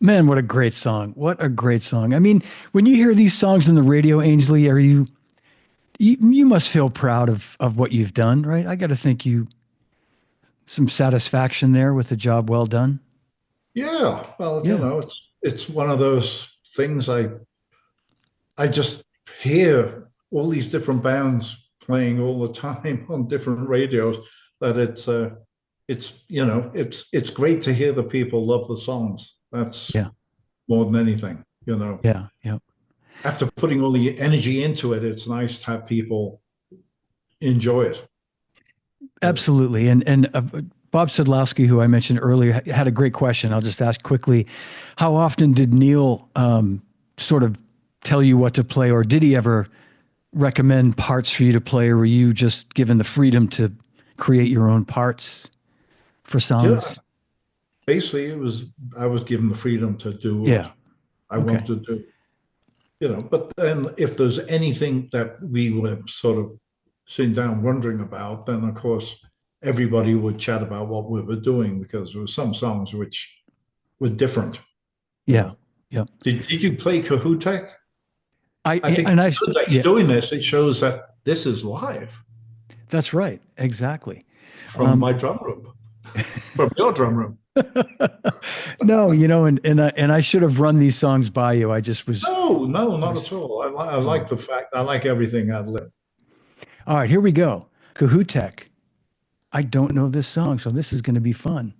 Speaker 1: Man, what a great song. What a great song. I mean, when you hear these songs on the radio, Aynsley, you must feel proud of what you've done, right? I got to think some satisfaction there with the job well done.
Speaker 2: Yeah, well,
Speaker 1: Yeah.
Speaker 2: it's one of those things I just hear all these different bands playing all the time on different radios that it's great to hear the people love the songs. That's
Speaker 1: Yeah.
Speaker 2: more than anything.
Speaker 1: Yeah. Yeah.
Speaker 2: After putting all the energy into it, it's nice to have people enjoy it.
Speaker 1: Absolutely. And Bob Sedlowski, who I mentioned earlier, had a great question. I'll just ask quickly, how often did Neil sort of tell you what to play, or did he ever recommend parts for you to play, or were you just given the freedom to create your own parts for
Speaker 2: Yeah,
Speaker 1: songs?
Speaker 2: basically I was given the freedom to do what
Speaker 1: Yeah.
Speaker 2: I
Speaker 1: Okay.
Speaker 2: want to do. But then if there's anything that we were sort of sitting down wondering about, then of course everybody would chat about what we were doing because there were some songs which were different. You
Speaker 1: Yeah.
Speaker 2: know.
Speaker 1: Yeah.
Speaker 2: Did you play Kahootek?
Speaker 1: I
Speaker 2: I think
Speaker 1: and I
Speaker 2: good that you're
Speaker 1: yeah,
Speaker 2: doing this. It shows that this is live
Speaker 1: that's right. Exactly.
Speaker 2: from my drum room, from your drum room.
Speaker 1: No, and I should have run these songs by you. I just was
Speaker 2: No, no,
Speaker 1: I
Speaker 2: not at
Speaker 1: was
Speaker 2: all. I like the fact I like everything ad lib.
Speaker 1: All right, here we go. Kahootek. I don't know this song, so this is going to be fun.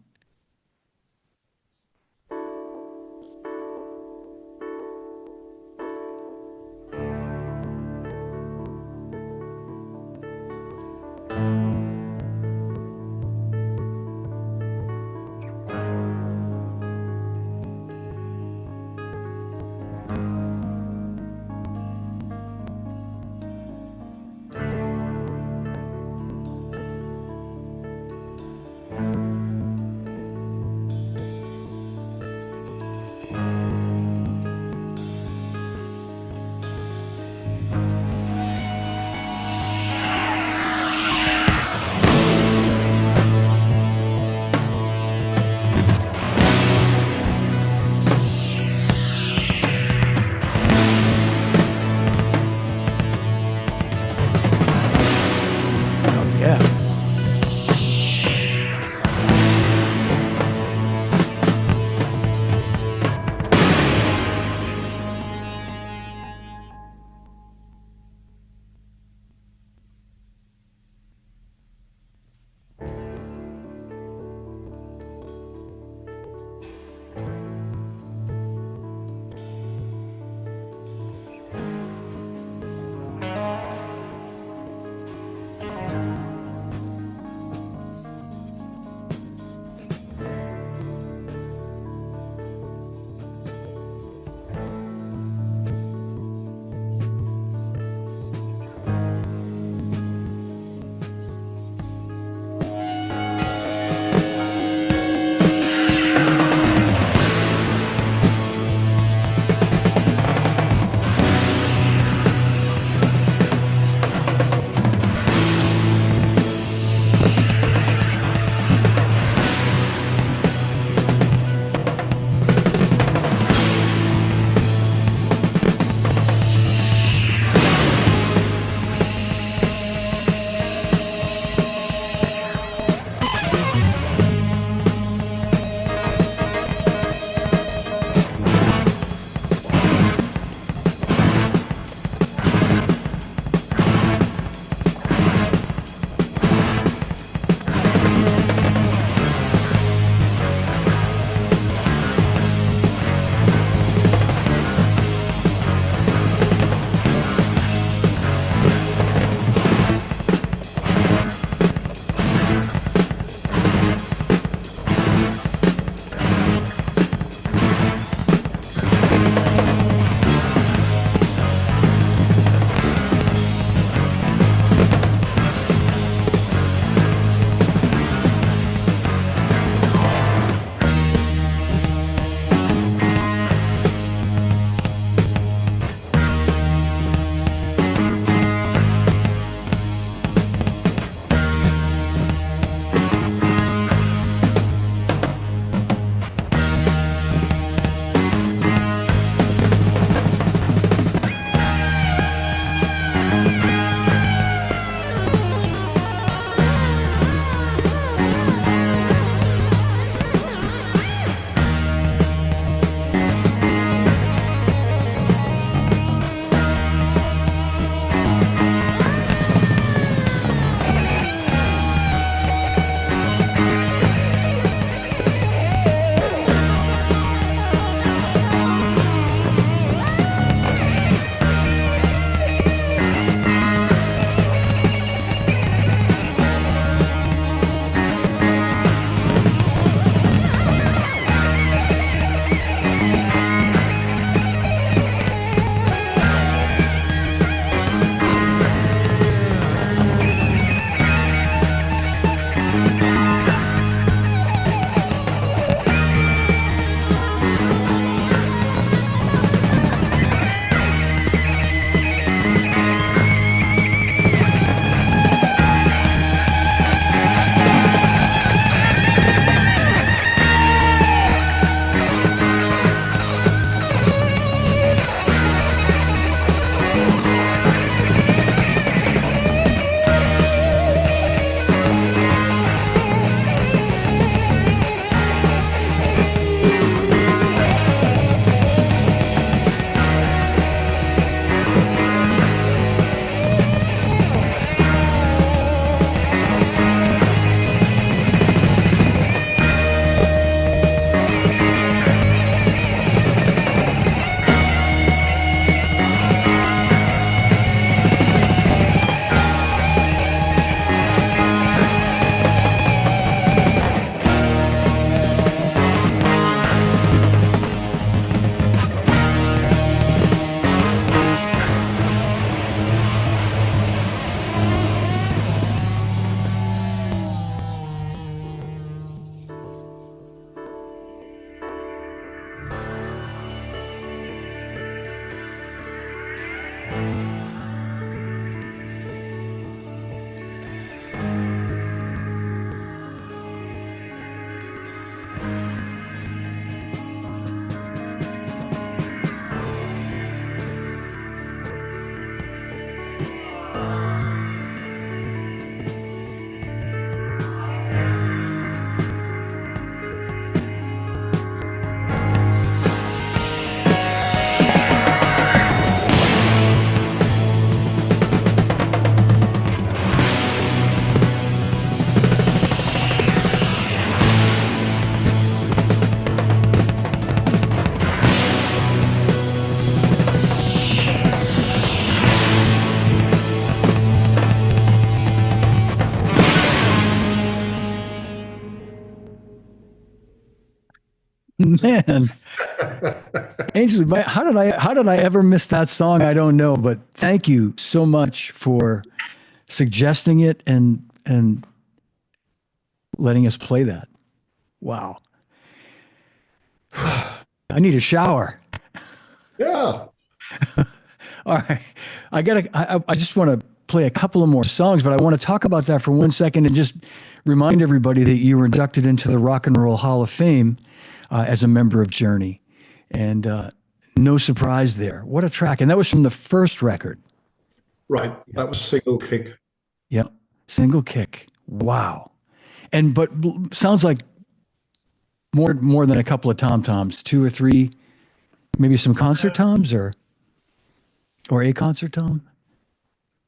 Speaker 1: Man, Ainsley, how did I ever miss that song? I don't know, but thank you so much for suggesting it and letting us play that. Wow. I need a shower.
Speaker 2: Yeah.
Speaker 1: All right. I just want to play a couple of more songs, but I want to talk about that for 1 second and just remind everybody that you were inducted into the Rock and Roll Hall of Fame as a member of Journey. And no surprise there. What a track. And that was from the first record.
Speaker 2: Right. That was Single Kick.
Speaker 1: Yep. Single Kick. Wow. But sounds like more than a couple of tom-toms, 2 or 3, maybe some concert toms or a concert tom.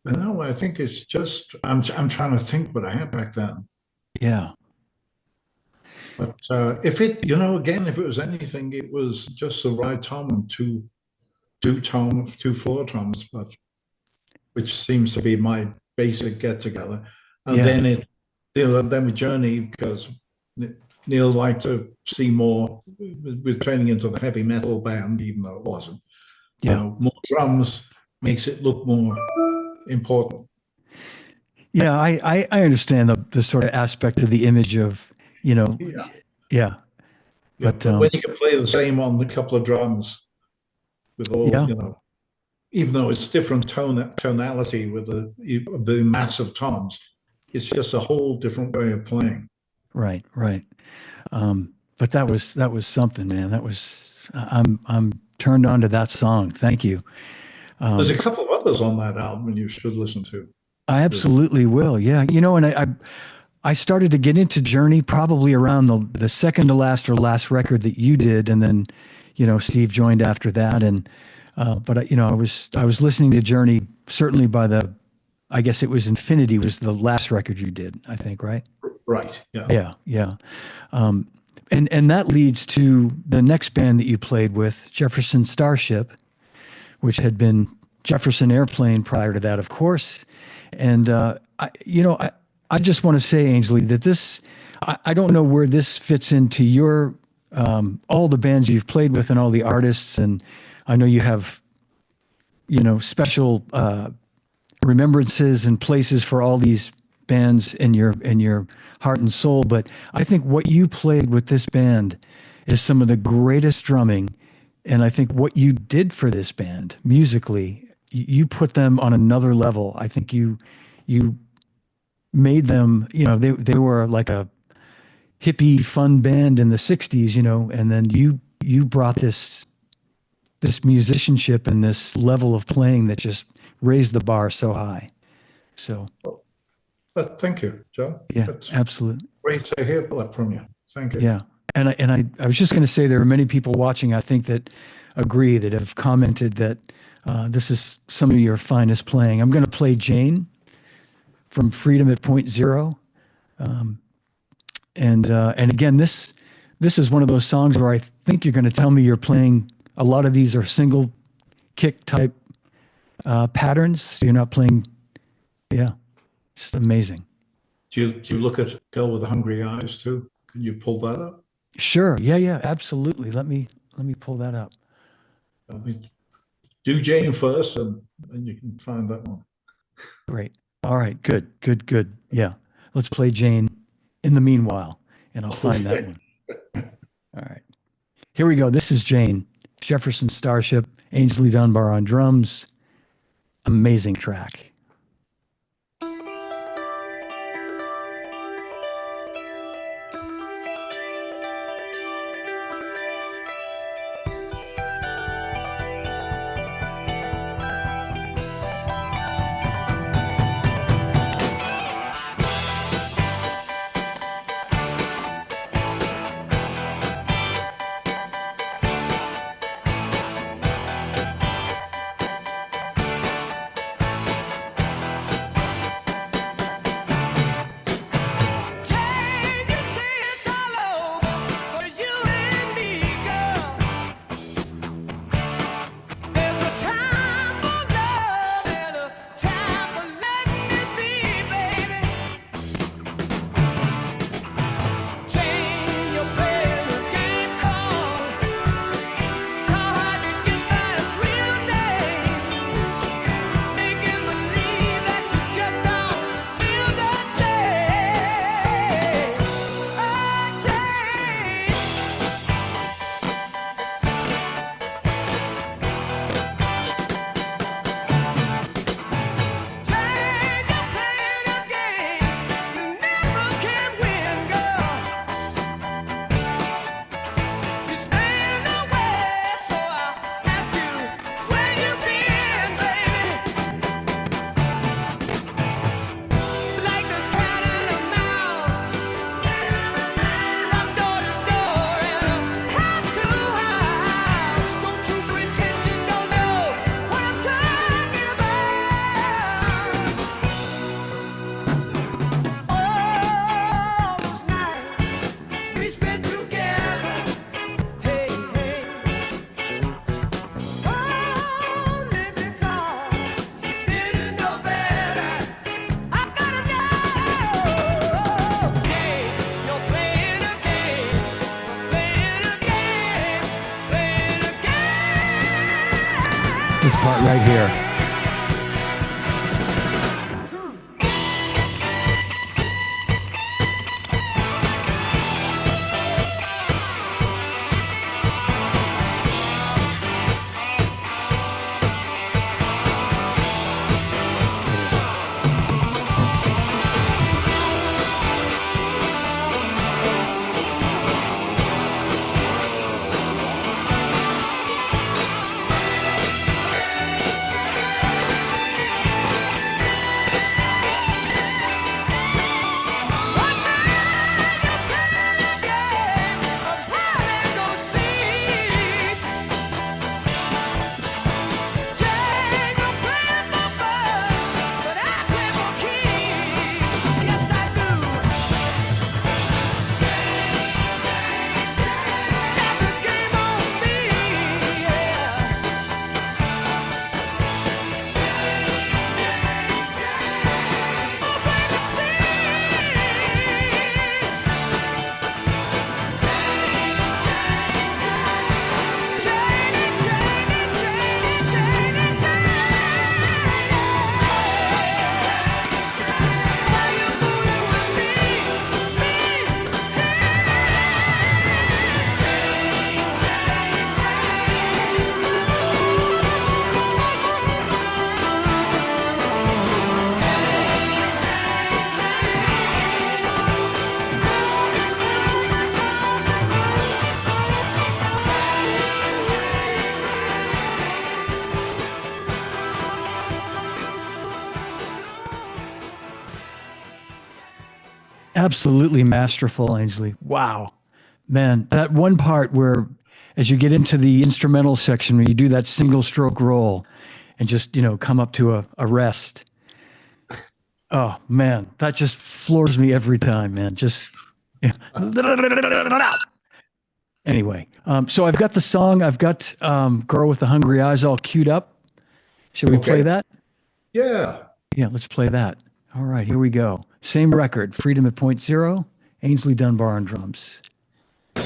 Speaker 2: No, I think it's just I'm trying to think what I had back then.
Speaker 1: Yeah.
Speaker 2: But if it, if it was anything, it was just the right tom and two floor toms, but which seems to be my basic get together. And then then with Journey, because Neil liked to see more with training into the heavy metal band, even though it wasn't.
Speaker 1: Yeah.
Speaker 2: More drums makes it look more important.
Speaker 1: Yeah, I understand the sort of aspect of the image of, yeah. But
Speaker 2: when you can play the same on a couple of drums with all, even though it's different tonality with the massive toms, it's just a whole different way of playing.
Speaker 1: Right. But that was something, man. That was I'm turned on to that song. Thank you.
Speaker 2: There's a couple of others on that album you should listen to.
Speaker 1: I absolutely will. Yeah. And I started to get into Journey probably around the second to last or last record that you did. And then, Steve joined after that. And, but I was listening to Journey certainly I guess it was Infinity was the last record you did, I think, right?
Speaker 2: Right. Yeah.
Speaker 1: Yeah. And that leads to the next band that you played with, Jefferson Starship, which had been Jefferson Airplane prior to that, of course. And, I just want to say, Aynsley, that I don't know where this fits into your, all the bands you've played with and all the artists. And I know you have, special remembrances and places for all these bands in your heart and soul. But I think what you played with this band is some of the greatest drumming. And I think what you did for this band musically, you put them on another level. I think you made them, they were like a hippie fun band in the 60s, and then you brought this musicianship and this level of playing that just raised the bar so high. So
Speaker 2: but thank you, Joe.
Speaker 1: Yeah,
Speaker 2: That's
Speaker 1: absolutely.
Speaker 2: Great to hear that from you. Thank you.
Speaker 1: Yeah. And I was just going to say there are many people watching, I think, that agree, that have commented that this is some of your finest playing. I'm going to play Jane from Freedom at Point Zero. And again, this is one of those songs where I think you're going to tell me you're playing, a lot of these are single kick type patterns. You're not playing, it's amazing.
Speaker 2: Do you look at Girl with the Hungry Eyes too? Can you pull that up?
Speaker 1: Sure. Yeah, absolutely. Let me pull that up.
Speaker 2: Do Jane first, and you can find that one.
Speaker 1: Great. All right. Good. Yeah. Let's play Jane in the meanwhile, and I'll find that one. All right. Here we go. This is Jane, Jefferson Starship, Aynsley Dunbar on drums. Amazing track. right here. Absolutely masterful, Aynsley. Wow. Man, that one part where, as you get into the instrumental section, where you do that single stroke roll and just, come up to a rest. Oh, man, that just floors me every time, man. Just, yeah. Anyway, so I've got the song, I've got Girl with the Hungry Eyes all queued up. Should we play that?
Speaker 2: Yeah.
Speaker 1: Yeah, let's play that. All right, here we go. Same record, Freedom at Point Zero, Aynsley Dunbar on drums.
Speaker 4: I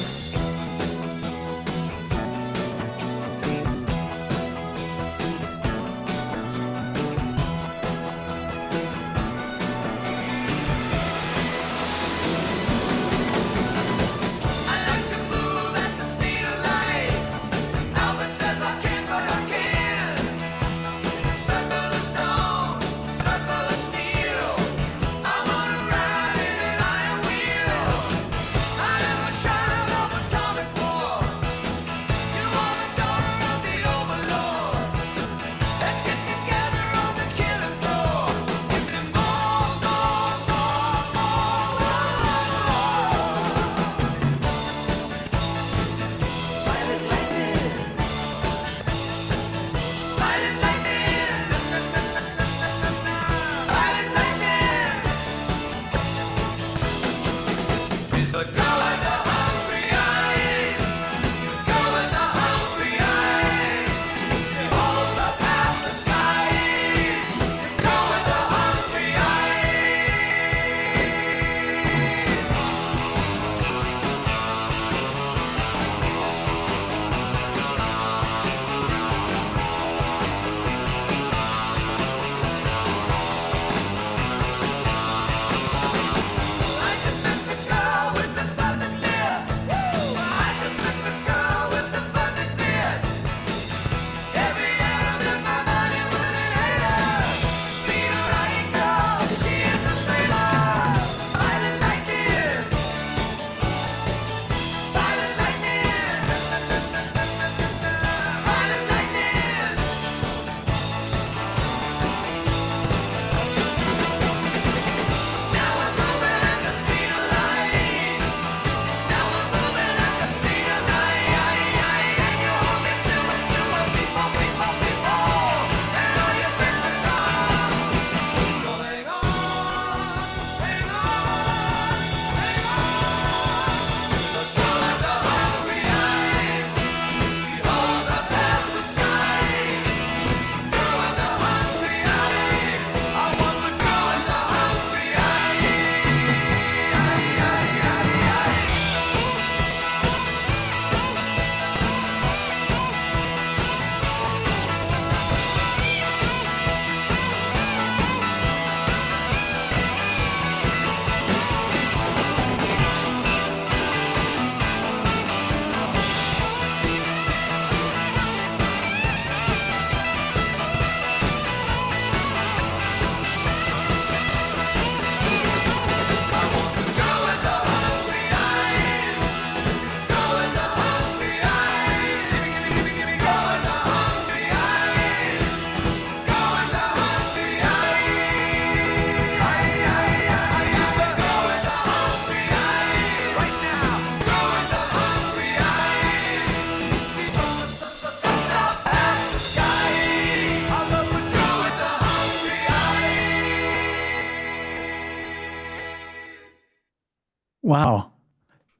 Speaker 1: Wow.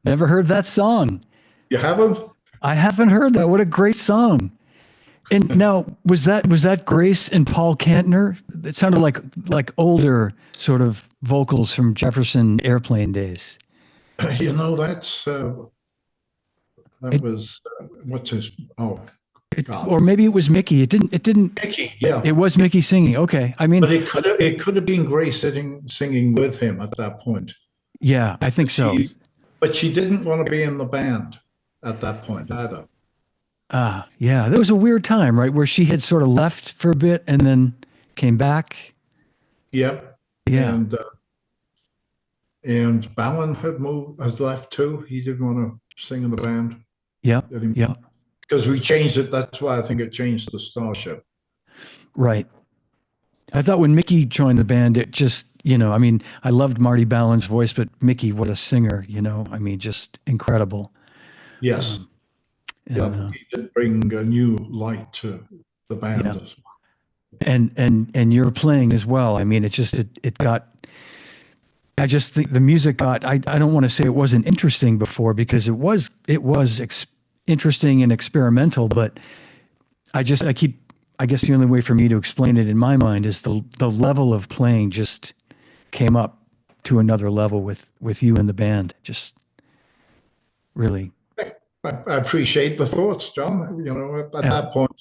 Speaker 1: Never heard that song.
Speaker 2: You haven't?
Speaker 1: I haven't heard that. What a great song. And now, was that Grace and Paul Kantner? It sounded like older sort of vocals from Jefferson Airplane days.
Speaker 2: You know, that was what's his? Oh, God.
Speaker 1: Or maybe it was Mickey. It didn't.
Speaker 2: Mickey, yeah.
Speaker 1: It was Mickey singing. Okay. I mean,
Speaker 2: But it could have been Grace singing with him at that point.
Speaker 1: yeah, I think so.
Speaker 2: But she didn't want to be in the band at that point either.
Speaker 1: Yeah, there was a weird time, right, where she had sort of left for a bit and then came back.
Speaker 2: Yep.
Speaker 1: Yeah.
Speaker 2: And Ballon has left too. He didn't want to sing in the band.
Speaker 1: Yeah. Yeah.
Speaker 2: Because we changed it. That's why I think it changed to Starship.
Speaker 1: Right. I thought when Mickey joined the band, it just, I mean, I loved Marty Ballon's voice, but Mickey, what a singer, I mean, just incredible.
Speaker 2: Yes. He did bring a new light to the band as well.
Speaker 1: And you're playing as well. I mean, it got, I just think the music got, I don't want to say it wasn't interesting before, because it was interesting and experimental, but I guess the only way for me to explain it in my mind is the level of playing just came up to another level with you and the band. Just really.
Speaker 2: I appreciate the thoughts, John. At that point,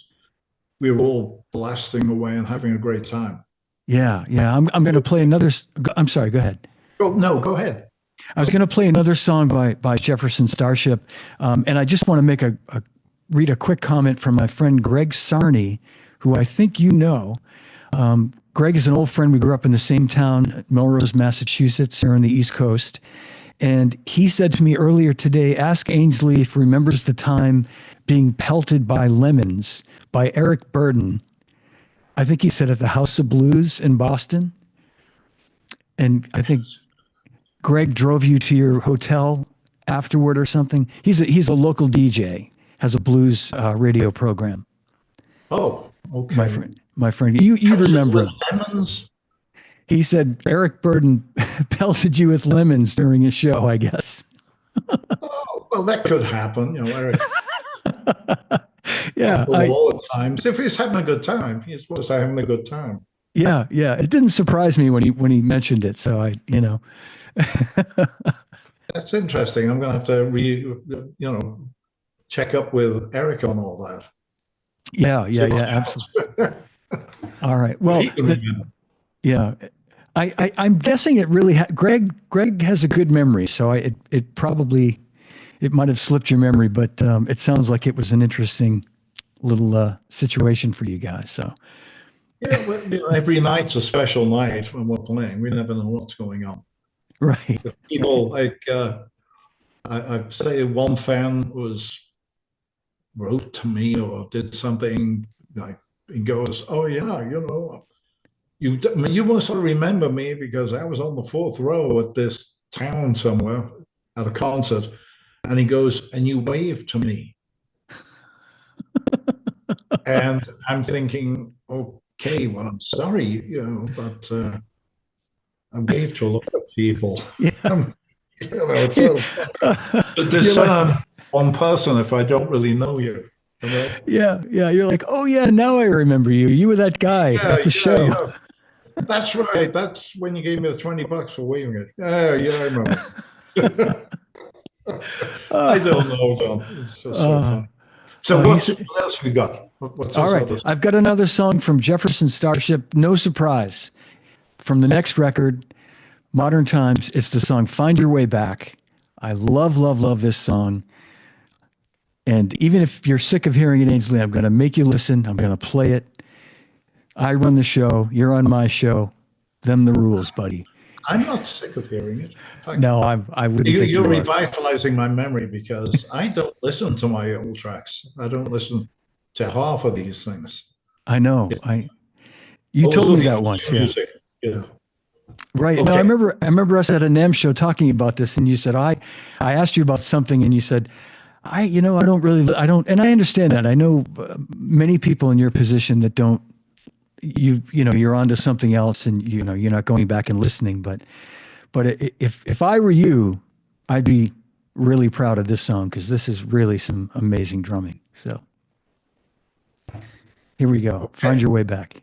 Speaker 2: we were all blasting away and having a great time.
Speaker 1: Yeah. I'm going to play another. I'm sorry. Go ahead.
Speaker 2: Oh no, go ahead.
Speaker 1: I was going to play another song by Jefferson Starship, and I just want to read a quick comment from my friend Greg Sarney, who I think you know. Greg is an old friend. We grew up in the same town, Melrose, Massachusetts, here on the East Coast. And he said to me earlier today, ask Aynsley if he remembers the time being pelted by lemons by Eric Burdon. I think he said at the House of Blues in Boston. And I think Greg drove you to your hotel afterward or something. He's a local DJ, has a blues radio program.
Speaker 2: Oh, okay.
Speaker 1: My friend, you remember him.
Speaker 2: Lemons?
Speaker 1: He said Eric Burdon pelted you with lemons during a show, I guess.
Speaker 2: Oh, well, that could happen. Eric.
Speaker 1: Yeah.
Speaker 2: All the times. If he's having a good time, he's supposed to having a good time.
Speaker 1: Yeah. It didn't surprise me when he mentioned it. So
Speaker 2: That's interesting. I'm going to have to check up with Eric on all that.
Speaker 1: Yeah, absolutely. All right. Well, yeah. I'm guessing it really Greg has a good memory, so it might have slipped your memory, but it sounds like it was an interesting little situation for you guys. So
Speaker 2: yeah, well, every night's a special night when we're playing. We never know what's going on.
Speaker 1: Right.
Speaker 2: People like I'd say one fan wrote to me or did something like he goes, "Oh yeah, you must sort of remember me because I was on the fourth row at this town somewhere at a concert," and he goes, "And you waved to me," and I'm thinking, okay, well, I'm sorry, but I waved to a lot of people.
Speaker 1: Yeah.
Speaker 2: To discern one person if I don't really know you.
Speaker 1: Yeah. You're like, oh yeah, now I remember you. You were that guy at the show.
Speaker 2: Yeah. That's right. That's when you gave me the $20 for waving it. Yeah, I remember. I don't know, Don. It's just so fun. So what else we got? What's
Speaker 1: all right. I've got another song from Jefferson Starship. No surprise. From the next record, Modern Times, it's the song Find Your Way Back. I love this song. And even if you're sick of hearing it, Aynsley, I'm going to make you listen. I'm going to play it. I run the show. You're on my show. Them the rules, buddy.
Speaker 2: I'm not sick of hearing it. In fact,
Speaker 1: no, I wouldn't think
Speaker 2: you're
Speaker 1: you are.
Speaker 2: revitalizing my memory because I don't listen to my old tracks. I don't listen to half of these things.
Speaker 1: I know. You told me that once.
Speaker 2: Yeah.
Speaker 1: Right.
Speaker 2: Okay.
Speaker 1: No, I remember us at a NAMM show talking about this, and you said I asked you about something, and you said, I don't, and I understand that. I know many people in your position that don't. You're onto something else, and you're not going back and listening. But if I were you, I'd be really proud of this song because this is really some amazing drumming. So here we go.
Speaker 2: Okay.
Speaker 1: Find your way back.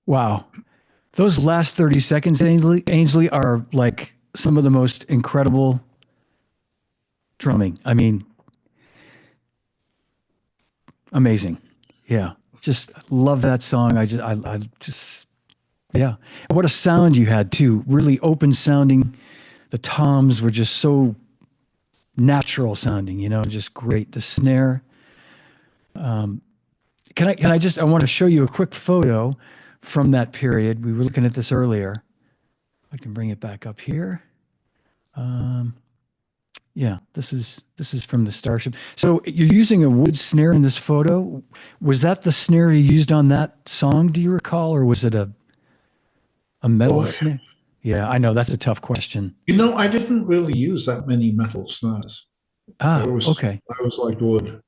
Speaker 1: Wow. Those last 30 seconds, Aynsley, are like some of the most incredible drumming. I mean, amazing. Yeah. Just love that song. I just, yeah. What a sound you had too. Really open sounding. The toms were just so natural sounding, you know, just great. The snare. I want to show you a quick photo from that period. We were looking at this earlier. I can bring it back up here. Yeah, Yeah, this is from the Starship. So you're using a wood snare in this photo. Was that the snare you used on that song? Do you recall, or was it a metal
Speaker 2: Boy,
Speaker 1: snare? Yeah, I know that's a tough question.
Speaker 2: I didn't really use that many metal snares. I
Speaker 1: Ah,
Speaker 2: was
Speaker 1: okay.
Speaker 2: I was like wood.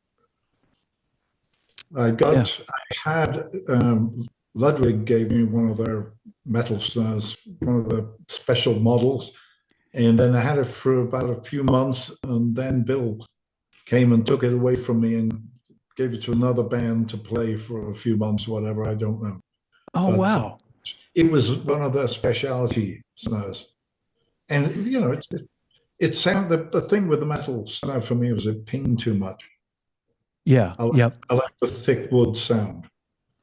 Speaker 1: Yeah.
Speaker 2: I had Ludwig gave me one of their metal snares, one of the special models, and then I had it for about a few months, and then Bill came and took it away from me and gave it to another band to play for a few months, whatever, I don't know.
Speaker 1: Oh,
Speaker 2: But
Speaker 1: wow.
Speaker 2: it was one of their specialty snares. And, it sounded, the thing with the metal snare for me was it pinged too much.
Speaker 1: Yeah.
Speaker 2: I,
Speaker 1: Yep.
Speaker 2: I like the thick wood sound,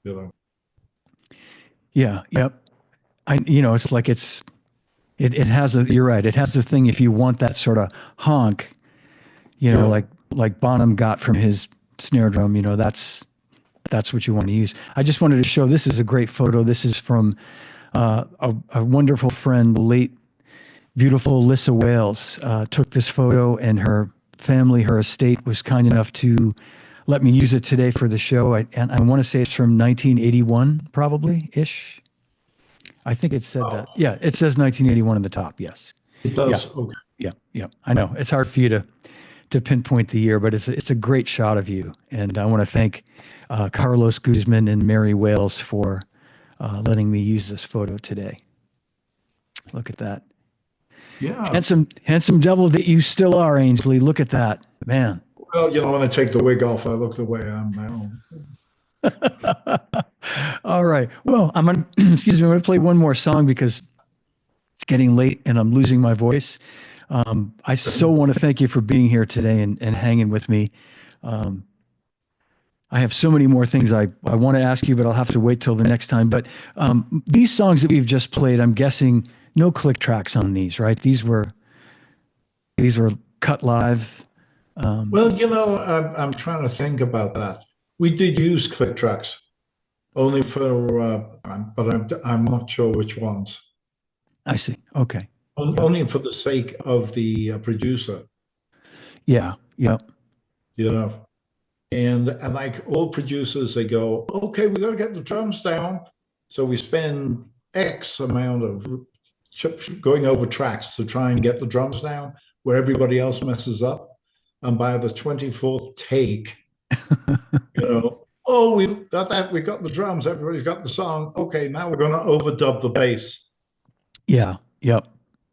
Speaker 2: you know.
Speaker 1: Yeah. Yep. It's like it has you're right. It has the thing if you want that sort of honk,
Speaker 2: Yeah.
Speaker 1: like Bonham got from his snare drum, that's what you want to use. I just wanted to show this is a great photo. This is from a wonderful friend, the late, beautiful Lissa Wales, took this photo, and her family, her estate, was kind enough to let me use it today for the show. And I want to say it's from 1981, probably ish. I think it said that. Yeah, it says 1981 on the top. Yes.
Speaker 2: It
Speaker 1: Yeah.
Speaker 2: does. Okay.
Speaker 1: Yeah. Yeah. I know it's hard for you to pinpoint the year, but it's a great shot of you. And I want to thank Carlos Guzman and Mary Wales for letting me use this photo today. Look at that.
Speaker 2: Yeah.
Speaker 1: Handsome devil that you still are, Aynsley. Look at that, man.
Speaker 2: Well, when I take the wig off, I look the way I am now.
Speaker 1: All right. Well, I'm gonna excuse me. I'm gonna play one more song because it's getting late and I'm losing my voice. I so want to thank you for being here today and hanging with me. I have so many more things I want to ask you, but I'll have to wait till the next time. But these songs that we've just played, I'm guessing no click tracks on these, right? These were cut live.
Speaker 2: Well, I'm trying to think about that. We did use click tracks, only for, but I'm not sure which ones.
Speaker 1: I see. Okay.
Speaker 2: Only for the sake of the producer,
Speaker 1: Yeah. Yep.
Speaker 2: And like all producers, they go, okay, we got to get the drums down. So we spend X amount of going over tracks to try and get the drums down where everybody else messes up. And by the 24th take, oh, we got that. We got the drums. Everybody's got the song. Okay, now we're going to overdub the bass.
Speaker 1: Yeah. Yep.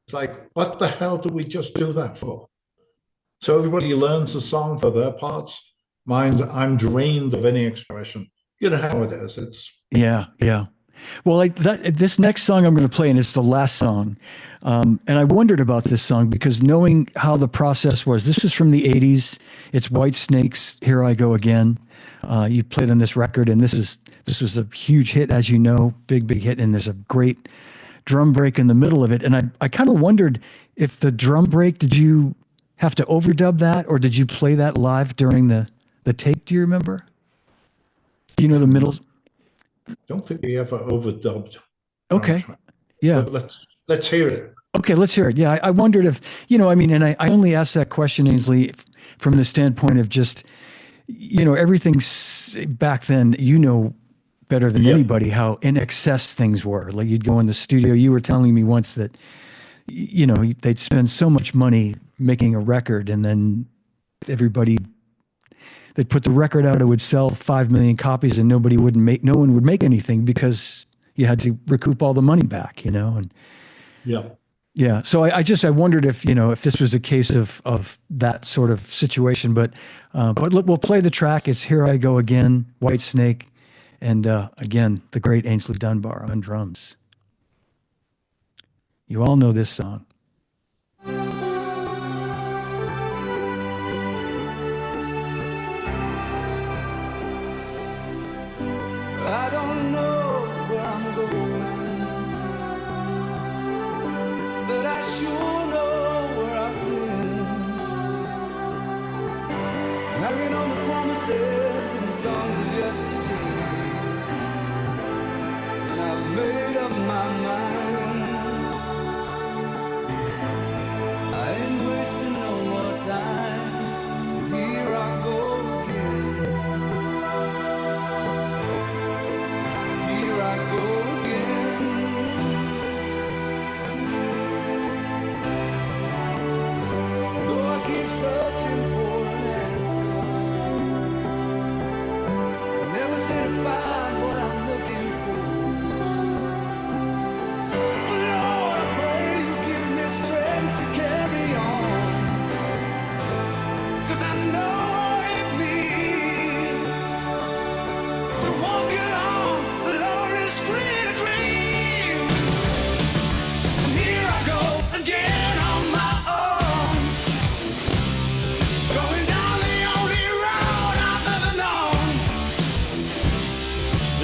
Speaker 2: It's like, what the hell did we just do that for? So everybody learns the song for their parts. Mine, I'm drained of any expression. You know how it is. It's
Speaker 1: Yeah. Well, like that. This next song I'm going to play, and it's the last song. And I wondered about this song because knowing how the process was, this was from the '80s. It's Whitesnake's "Here I Go Again." You played on this record, and this was a huge hit, as you know, big hit. And there's a great drum break in the middle of it. And I kind of wondered if the drum break, did you have to overdub that, or did you play that live during the take? Do you remember? Do you know the middle?
Speaker 2: don't think we ever overdubbed.
Speaker 1: Okay. Yeah.
Speaker 2: But let's hear it.
Speaker 1: Okay, let's hear it. Yeah, I wondered if, and I only asked that question, Aynsley, from the standpoint of just, everything's back then, better than anybody how in excess things were. Like you'd go in the studio. You were telling me once that, they'd spend so much money making a record, and then they'd put the record out, it would sell 5 million copies, and no one would make anything because you had to recoup all the money back, and
Speaker 2: Yeah.
Speaker 1: yeah. So I wondered if, if this was a case of that sort of situation, but look, we'll play the track. It's "Here I Go Again," Whitesnake, and again, the great Aynsley Dunbar on drums. You all know this song.
Speaker 4: I don't know where I'm going, but I sure know where I've been. Hanging on the promises and songs of yesterday, and I've made up my mind. I ain't wasting no more time. searching for an answer. I never seem to find what I'm looking for. Lord, I pray you give me strength to carry on. 'Cause I know it means to walk along the lonely street of dreams. And here I go again on my own, going down the only road I've ever known.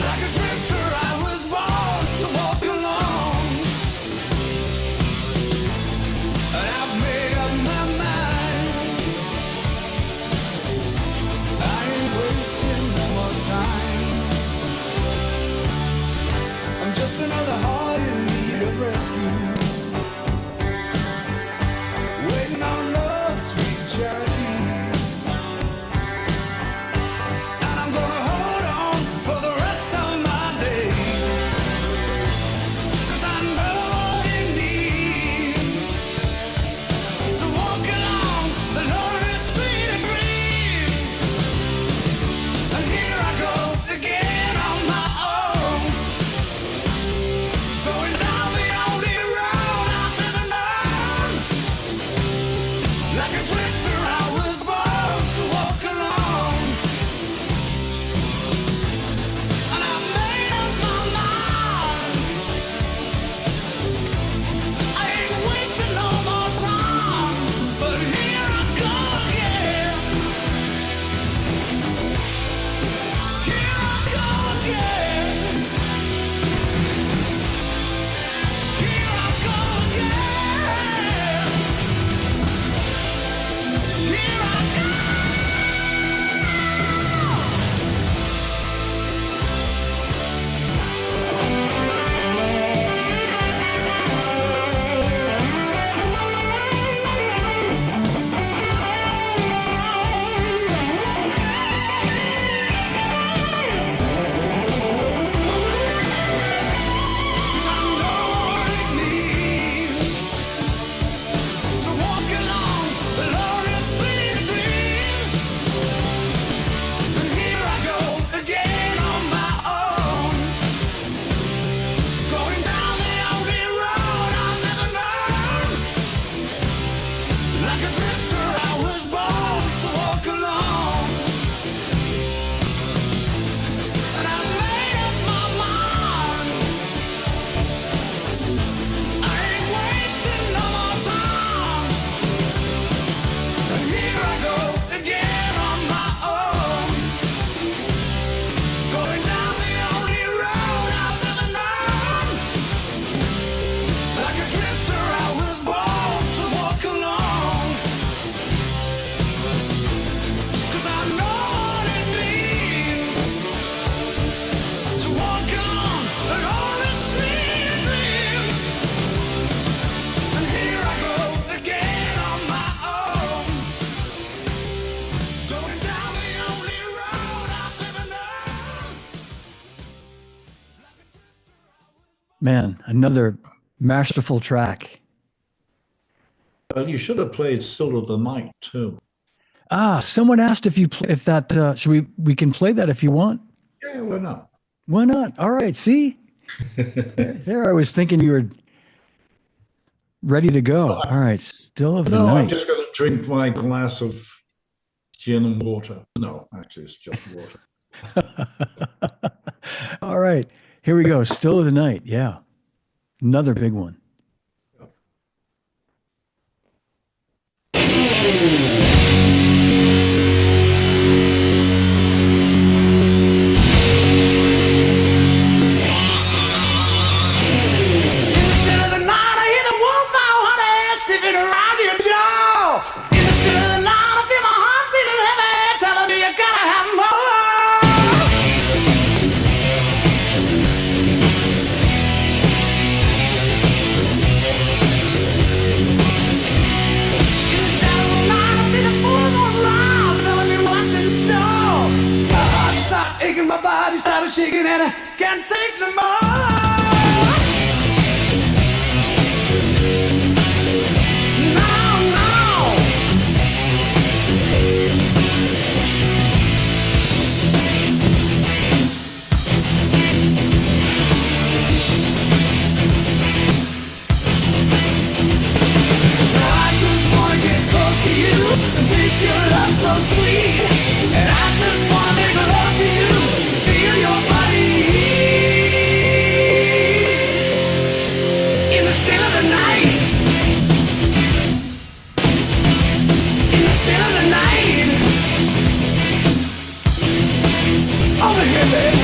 Speaker 4: Like a drifter, I was born to walk alone. And I've made up my mind. I ain't wasting no more time. I'm just another heart in need of rescue, waiting on love's sweet charity. And I'm gonna hold on for the rest of my days, 'cause I know what it means to walk along the lonely street of dreams. And here I go again on my own, going down the only road I've ever known. Like a drifter, I was born to walk alone. And I've made up my mind. I ain't wasting no more time. But here I go again. Here I go again. Here I go again. Here I go. Cause I know what it means to walk along the lonely street of dreams. And here I go again on my own, going down the only road I've ever known. Like a drifter, I was born to walk alone. And I've made up my mind. I ain't wasting no more time. And here I go again on my own, going down the only road I've ever known. Like a drifter, I was born to walk alone. 'Cause I know what it means to walk along the lonely street of dreams. And here I go again on my own, going down the only road I've ever known.
Speaker 1: Man, another masterful track.
Speaker 2: Well, you should have played Still of the Night too.
Speaker 1: Someone asked if should we can play that if you want.
Speaker 2: Yeah, why not?
Speaker 1: Why not? All right, see? There I was thinking you were ready to go. All right, Still of the
Speaker 2: No, I'm
Speaker 1: Night.
Speaker 2: just going to drink my glass of gin and water. No, actually, it's just water.
Speaker 1: All right, here we go. Still of the Night. Yeah. Another big one.
Speaker 4: In the still of the night, I hear the wolf owl honey sniffing around your door. In the still of the night, I feel my heart beating heavy, telling me you gotta have more. In the shadow of the night, I see the full moon rise, telling me what's in store. My heart started aching, my body started shaking, and I can't take no more. No, no. your love so sweet, and I just wanna make love to you, feel your body in the still of the night, in the still of the night. Over here, baby.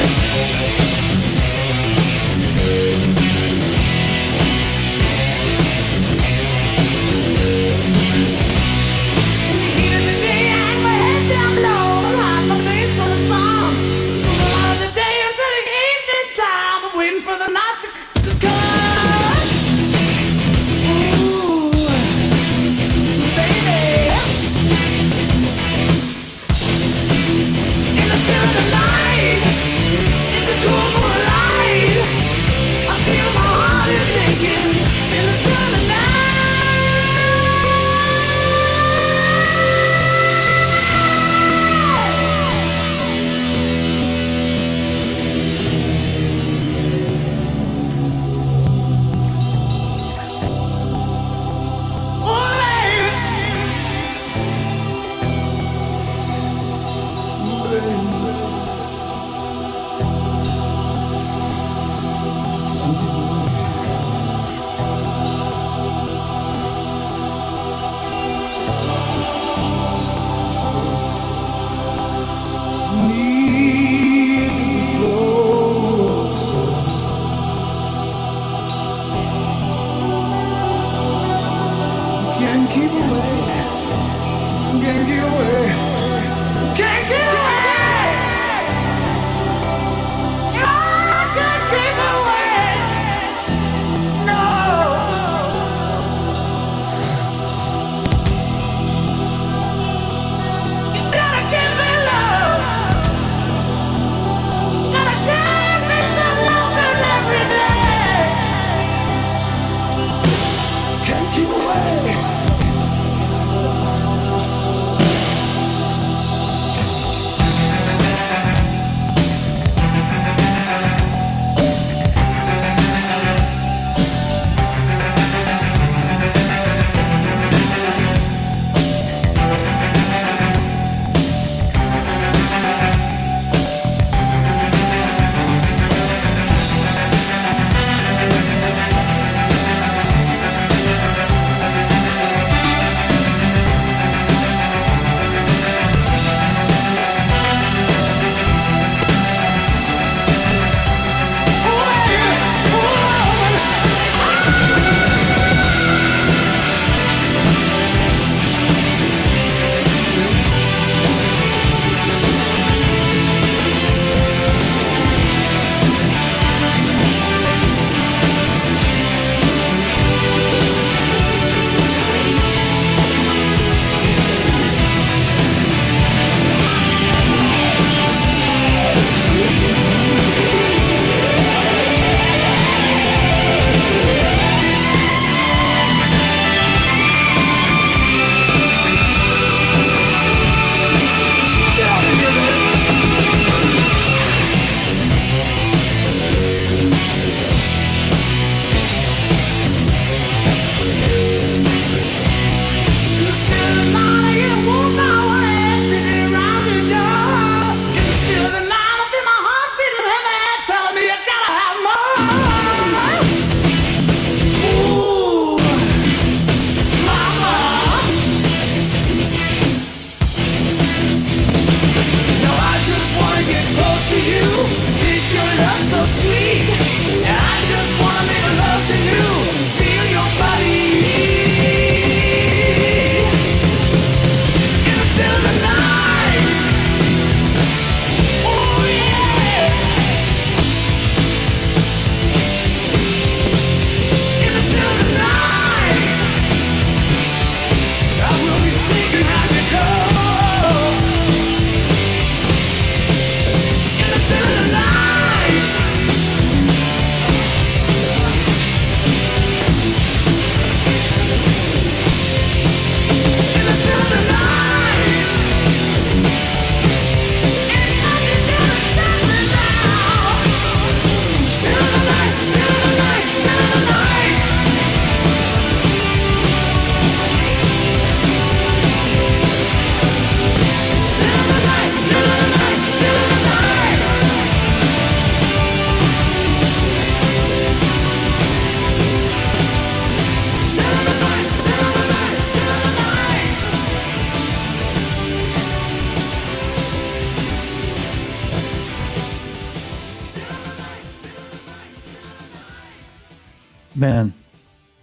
Speaker 1: Man,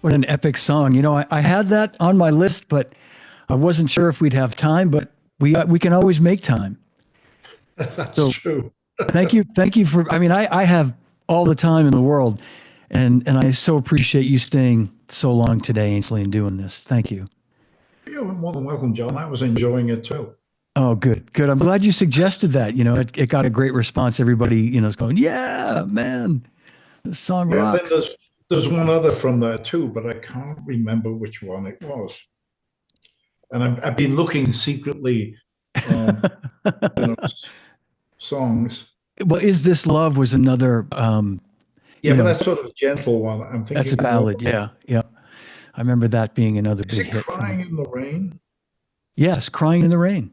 Speaker 1: what an epic song. You know, I had that on my list, but I wasn't sure if we'd have time, but we can always make time.
Speaker 2: That's true.
Speaker 1: Thank you for, I mean, I have all the time in the world, and I so appreciate you staying so long today, Aynsley, and doing this. Thank you.
Speaker 2: You're more than welcome, John. I was enjoying it too.
Speaker 1: Oh, good. I'm glad you suggested that. You know, it got a great response. Everybody, you know, is going, yeah, man, this song
Speaker 2: Yeah,
Speaker 1: rocks.
Speaker 2: then there's one other from there too, but I can't remember which one it was. And I've been looking secretly on songs.
Speaker 1: Well, Is This Love was another,
Speaker 2: Yeah,
Speaker 1: you
Speaker 2: but
Speaker 1: know,
Speaker 2: that's sort of a gentle one. I'm thinking
Speaker 1: that's a ballad. Yeah. I remember that being another
Speaker 2: Is
Speaker 1: big
Speaker 2: it
Speaker 1: hit for
Speaker 2: Crying
Speaker 1: me.
Speaker 2: in the Rain?
Speaker 1: Yes, Crying in the Rain.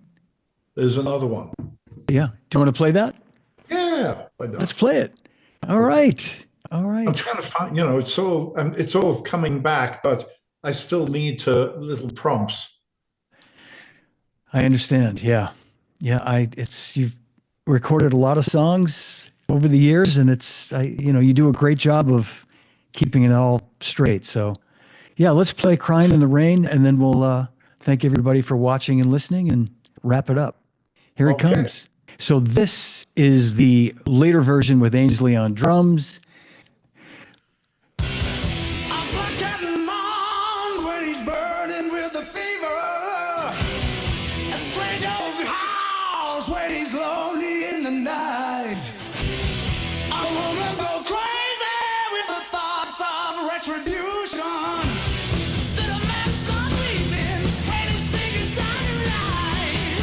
Speaker 2: There's another one.
Speaker 1: Yeah. Do you want to play that?
Speaker 2: Yeah,
Speaker 1: Let's play it. All right.
Speaker 2: I'm trying to find, it's all coming back, but I still need little prompts.
Speaker 1: I understand. Yeah. You've recorded a lot of songs over the years, and you do a great job of keeping it all straight. So yeah, let's play Crying in the Rain, and then we'll thank everybody for watching and listening and wrap it up. Here it comes. So this is the later version with Aynsley on drums.
Speaker 4: I'm black and long when he's burning with a fever. A strange old house when he's lonely in the night. A woman go crazy with the thoughts of retribution. Did a man stop weeping when he's singing time life?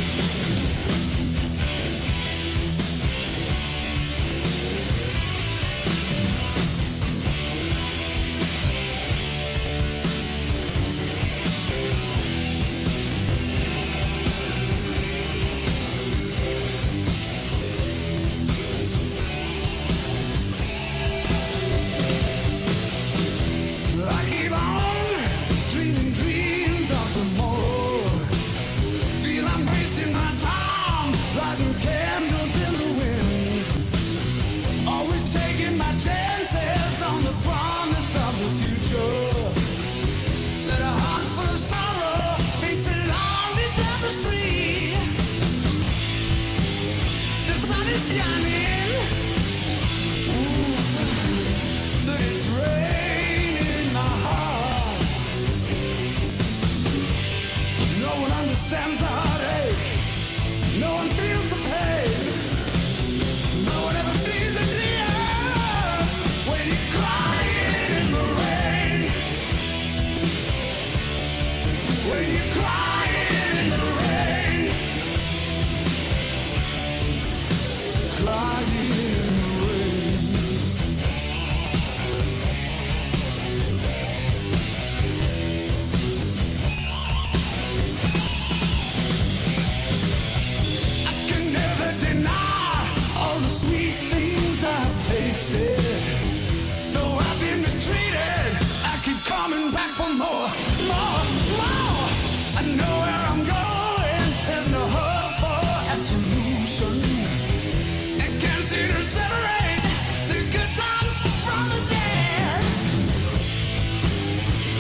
Speaker 4: I keep on dreaming dreams of tomorrow. Feel I'm wasting my time, lighting candles in the wind. Always taking my chances on the promise of the future. Let a heart full of sorrow makes a long tapestry. The sun is shining. Ooh, but it's raining in my heart. No one understands the heartache. No one feels the pain. No one ever sees the tears when you're crying in the rain. When you're crying in the rain. Crying in the rain. I can never deny all the sweet things I've tasted. Though I've been mistreated, I keep coming back for more. I know where I'm going. There's no hope for absolution. I can't seem to separate the good times from the bad.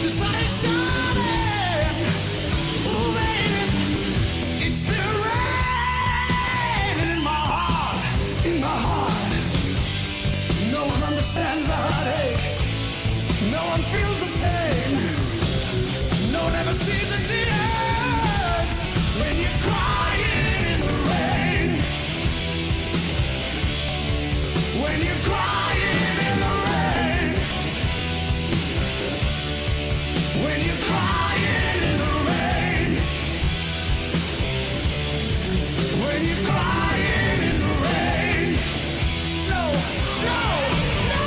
Speaker 4: The sun is shining. Ooh, baby, it's still raining in my heart, in my heart. No one understands the heartache. No one feels the pain. No one ever sees the tears when you're crying in the rain. When you're crying in the rain. When you're crying in the rain. When you're crying in the rain. No, no, no.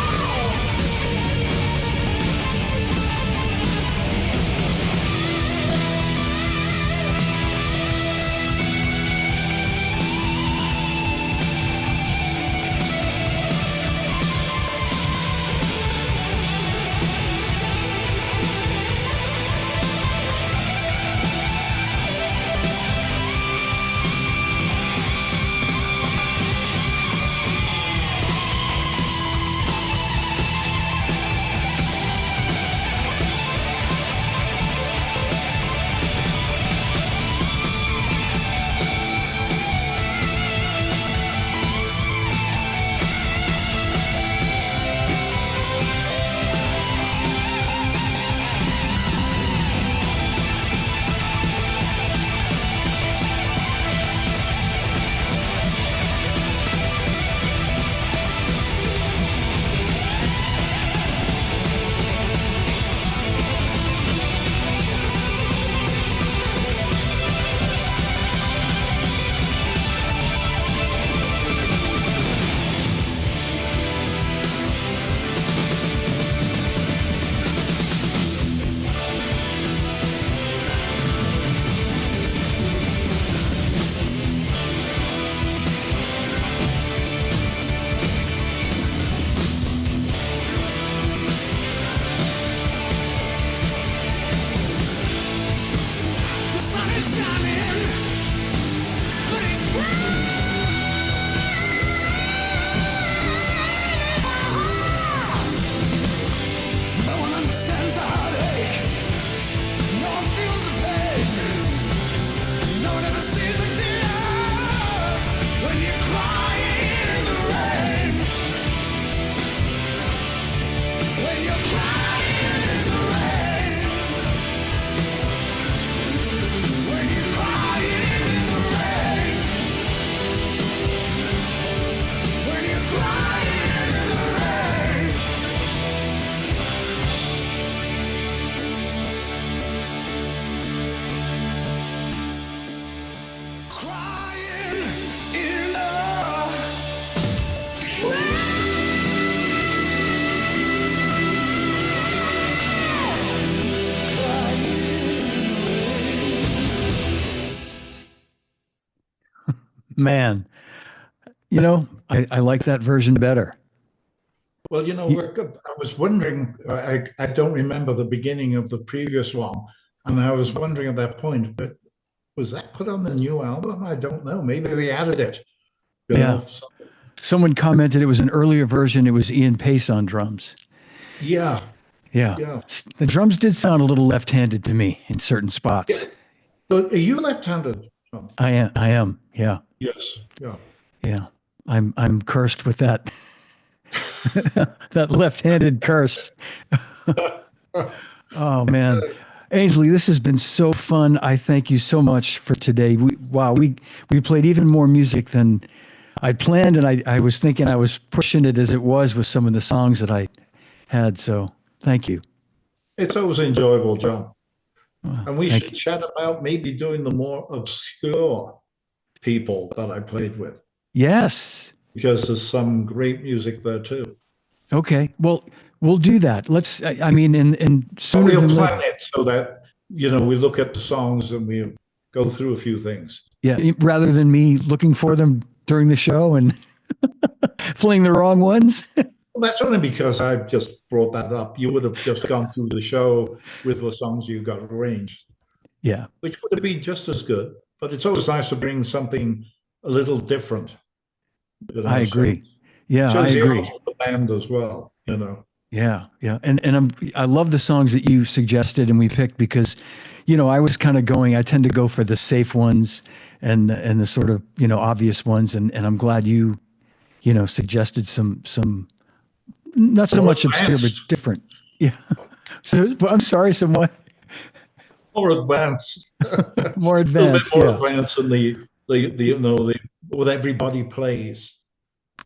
Speaker 1: Man, I like that version better.
Speaker 2: Well, I was wondering, I don't remember the beginning of the previous one, and I was wondering at that point, but was that put on the new album? I don't know. Maybe they added it. You
Speaker 1: Yeah.
Speaker 2: know, so-
Speaker 1: Someone commented it was an earlier version. It was Ian Pace on drums.
Speaker 2: yeah,
Speaker 1: Yeah.
Speaker 2: yeah.
Speaker 1: The drums did sound a little left-handed to me in certain spots.
Speaker 2: So are you left-handed, Tom?
Speaker 1: I am. I am. Yeah.
Speaker 2: Yes, yeah.
Speaker 1: Yeah. I'm cursed with that that left-handed curse. Oh man. Ainsley, this has been so fun. I thank you so much for today. We played even more music than I'd planned, and I was thinking I was pushing it as it was with some of the songs that I had. So thank you.
Speaker 2: It's always enjoyable, John. And we
Speaker 1: Thank
Speaker 2: should
Speaker 1: you.
Speaker 2: chat about maybe doing the more obscure people that I played with,
Speaker 1: Yes.
Speaker 2: because there's some great music there too.
Speaker 1: Okay. Well, we'll do that. Let's. I mean, in
Speaker 2: But
Speaker 1: sooner
Speaker 2: we'll
Speaker 1: than
Speaker 2: plan
Speaker 1: later.
Speaker 2: it so that, we look at the songs and we go through a few things.
Speaker 1: Yeah. Rather than me looking for them during the show and playing the wrong ones.
Speaker 2: Well, that's only because I just brought that up. You would have just gone through the show with the songs you got arranged,
Speaker 1: Yeah.
Speaker 2: which would have been just as good. But it's always nice to bring something a little different.
Speaker 1: I agree. Yeah, I
Speaker 2: Shows the
Speaker 1: agree.
Speaker 2: art of the band as well.
Speaker 1: Yeah, yeah, and I love the songs that you suggested and we picked because, I was kind of going. I tend to go for the safe ones and the sort of obvious ones, and I'm glad you, suggested some not so
Speaker 2: More
Speaker 1: much obscure but
Speaker 2: advanced.
Speaker 1: different. Yeah. So I'm sorry, somewhat
Speaker 2: More advanced,
Speaker 1: more
Speaker 2: a little bit
Speaker 1: advanced.
Speaker 2: more
Speaker 1: Yeah,
Speaker 2: advanced than the what everybody plays.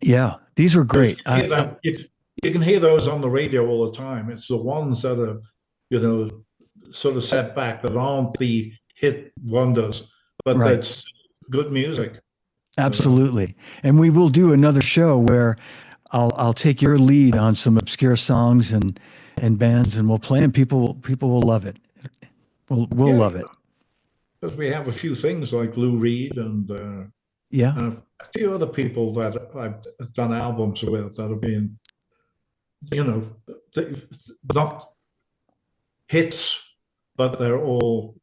Speaker 1: yeah. These were
Speaker 2: You
Speaker 1: great.
Speaker 2: can hear that, you can hear those on the radio all the time. It's the ones that are, sort of set back that aren't the hit wonders, but
Speaker 1: Right.
Speaker 2: that's good music.
Speaker 1: Absolutely. And we will do another show where I'll take your lead on some obscure songs and bands, and we'll play them. People will love it. We'll
Speaker 2: Yeah,
Speaker 1: love it.
Speaker 2: because we have a few things like Lou Reed and
Speaker 1: Yeah.
Speaker 2: a few other people that I've done albums with that have been, not hits, but they're all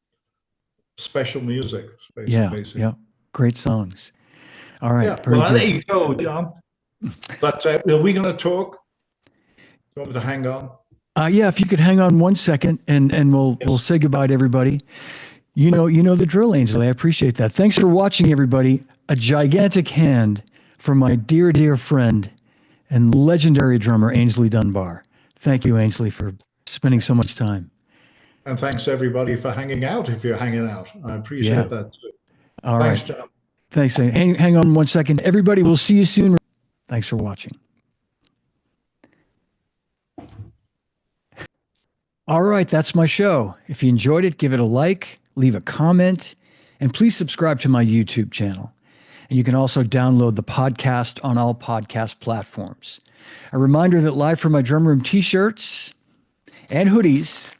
Speaker 2: special music,
Speaker 1: Yeah.
Speaker 2: basically.
Speaker 1: Yeah. Great songs. All right.
Speaker 2: Yeah,
Speaker 1: Very
Speaker 2: well, there
Speaker 1: good.
Speaker 2: you go, John. But are we going to talk? You want me to hang on?
Speaker 1: Yeah. If you could hang on one second, and we'll say goodbye to everybody. You know the drill, Ainsley. I appreciate that. Thanks for watching, everybody. A gigantic hand for my dear, dear friend and legendary drummer, Aynsley Dunbar. Thank you, Ainsley, for spending so much time.
Speaker 2: And thanks everybody for hanging out if you're hanging out. I appreciate
Speaker 1: Yeah.
Speaker 2: that too.
Speaker 1: All
Speaker 2: Thanks,
Speaker 1: right.
Speaker 2: John.
Speaker 1: Thanks. Hang on one second. Everybody, we'll see you soon. Thanks for watching. All right, that's my show. If you enjoyed it, give it a like, leave a comment, and please subscribe to my YouTube channel. And you can also download the podcast on all podcast platforms. A reminder that Live from My Drum Room t-shirts and hoodies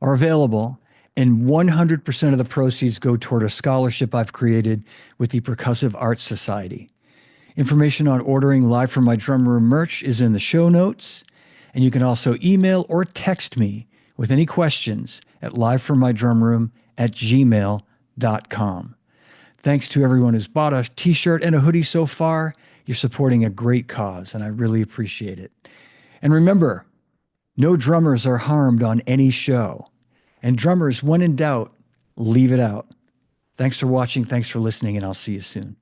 Speaker 1: are available, and 100% of the proceeds go toward a scholarship I've created with the Percussive Arts Society. Information on ordering Live from My Drum Room merch is in the show notes, and you can also email or text me with any questions at livefrommydrumroom@gmail.com. Thanks to everyone who's bought a t-shirt and a hoodie so far. You're supporting a great cause, and I really appreciate it. And remember, no drummers are harmed on any show. And drummers, when in doubt, leave it out. Thanks for watching. Thanks for listening, and I'll see you soon.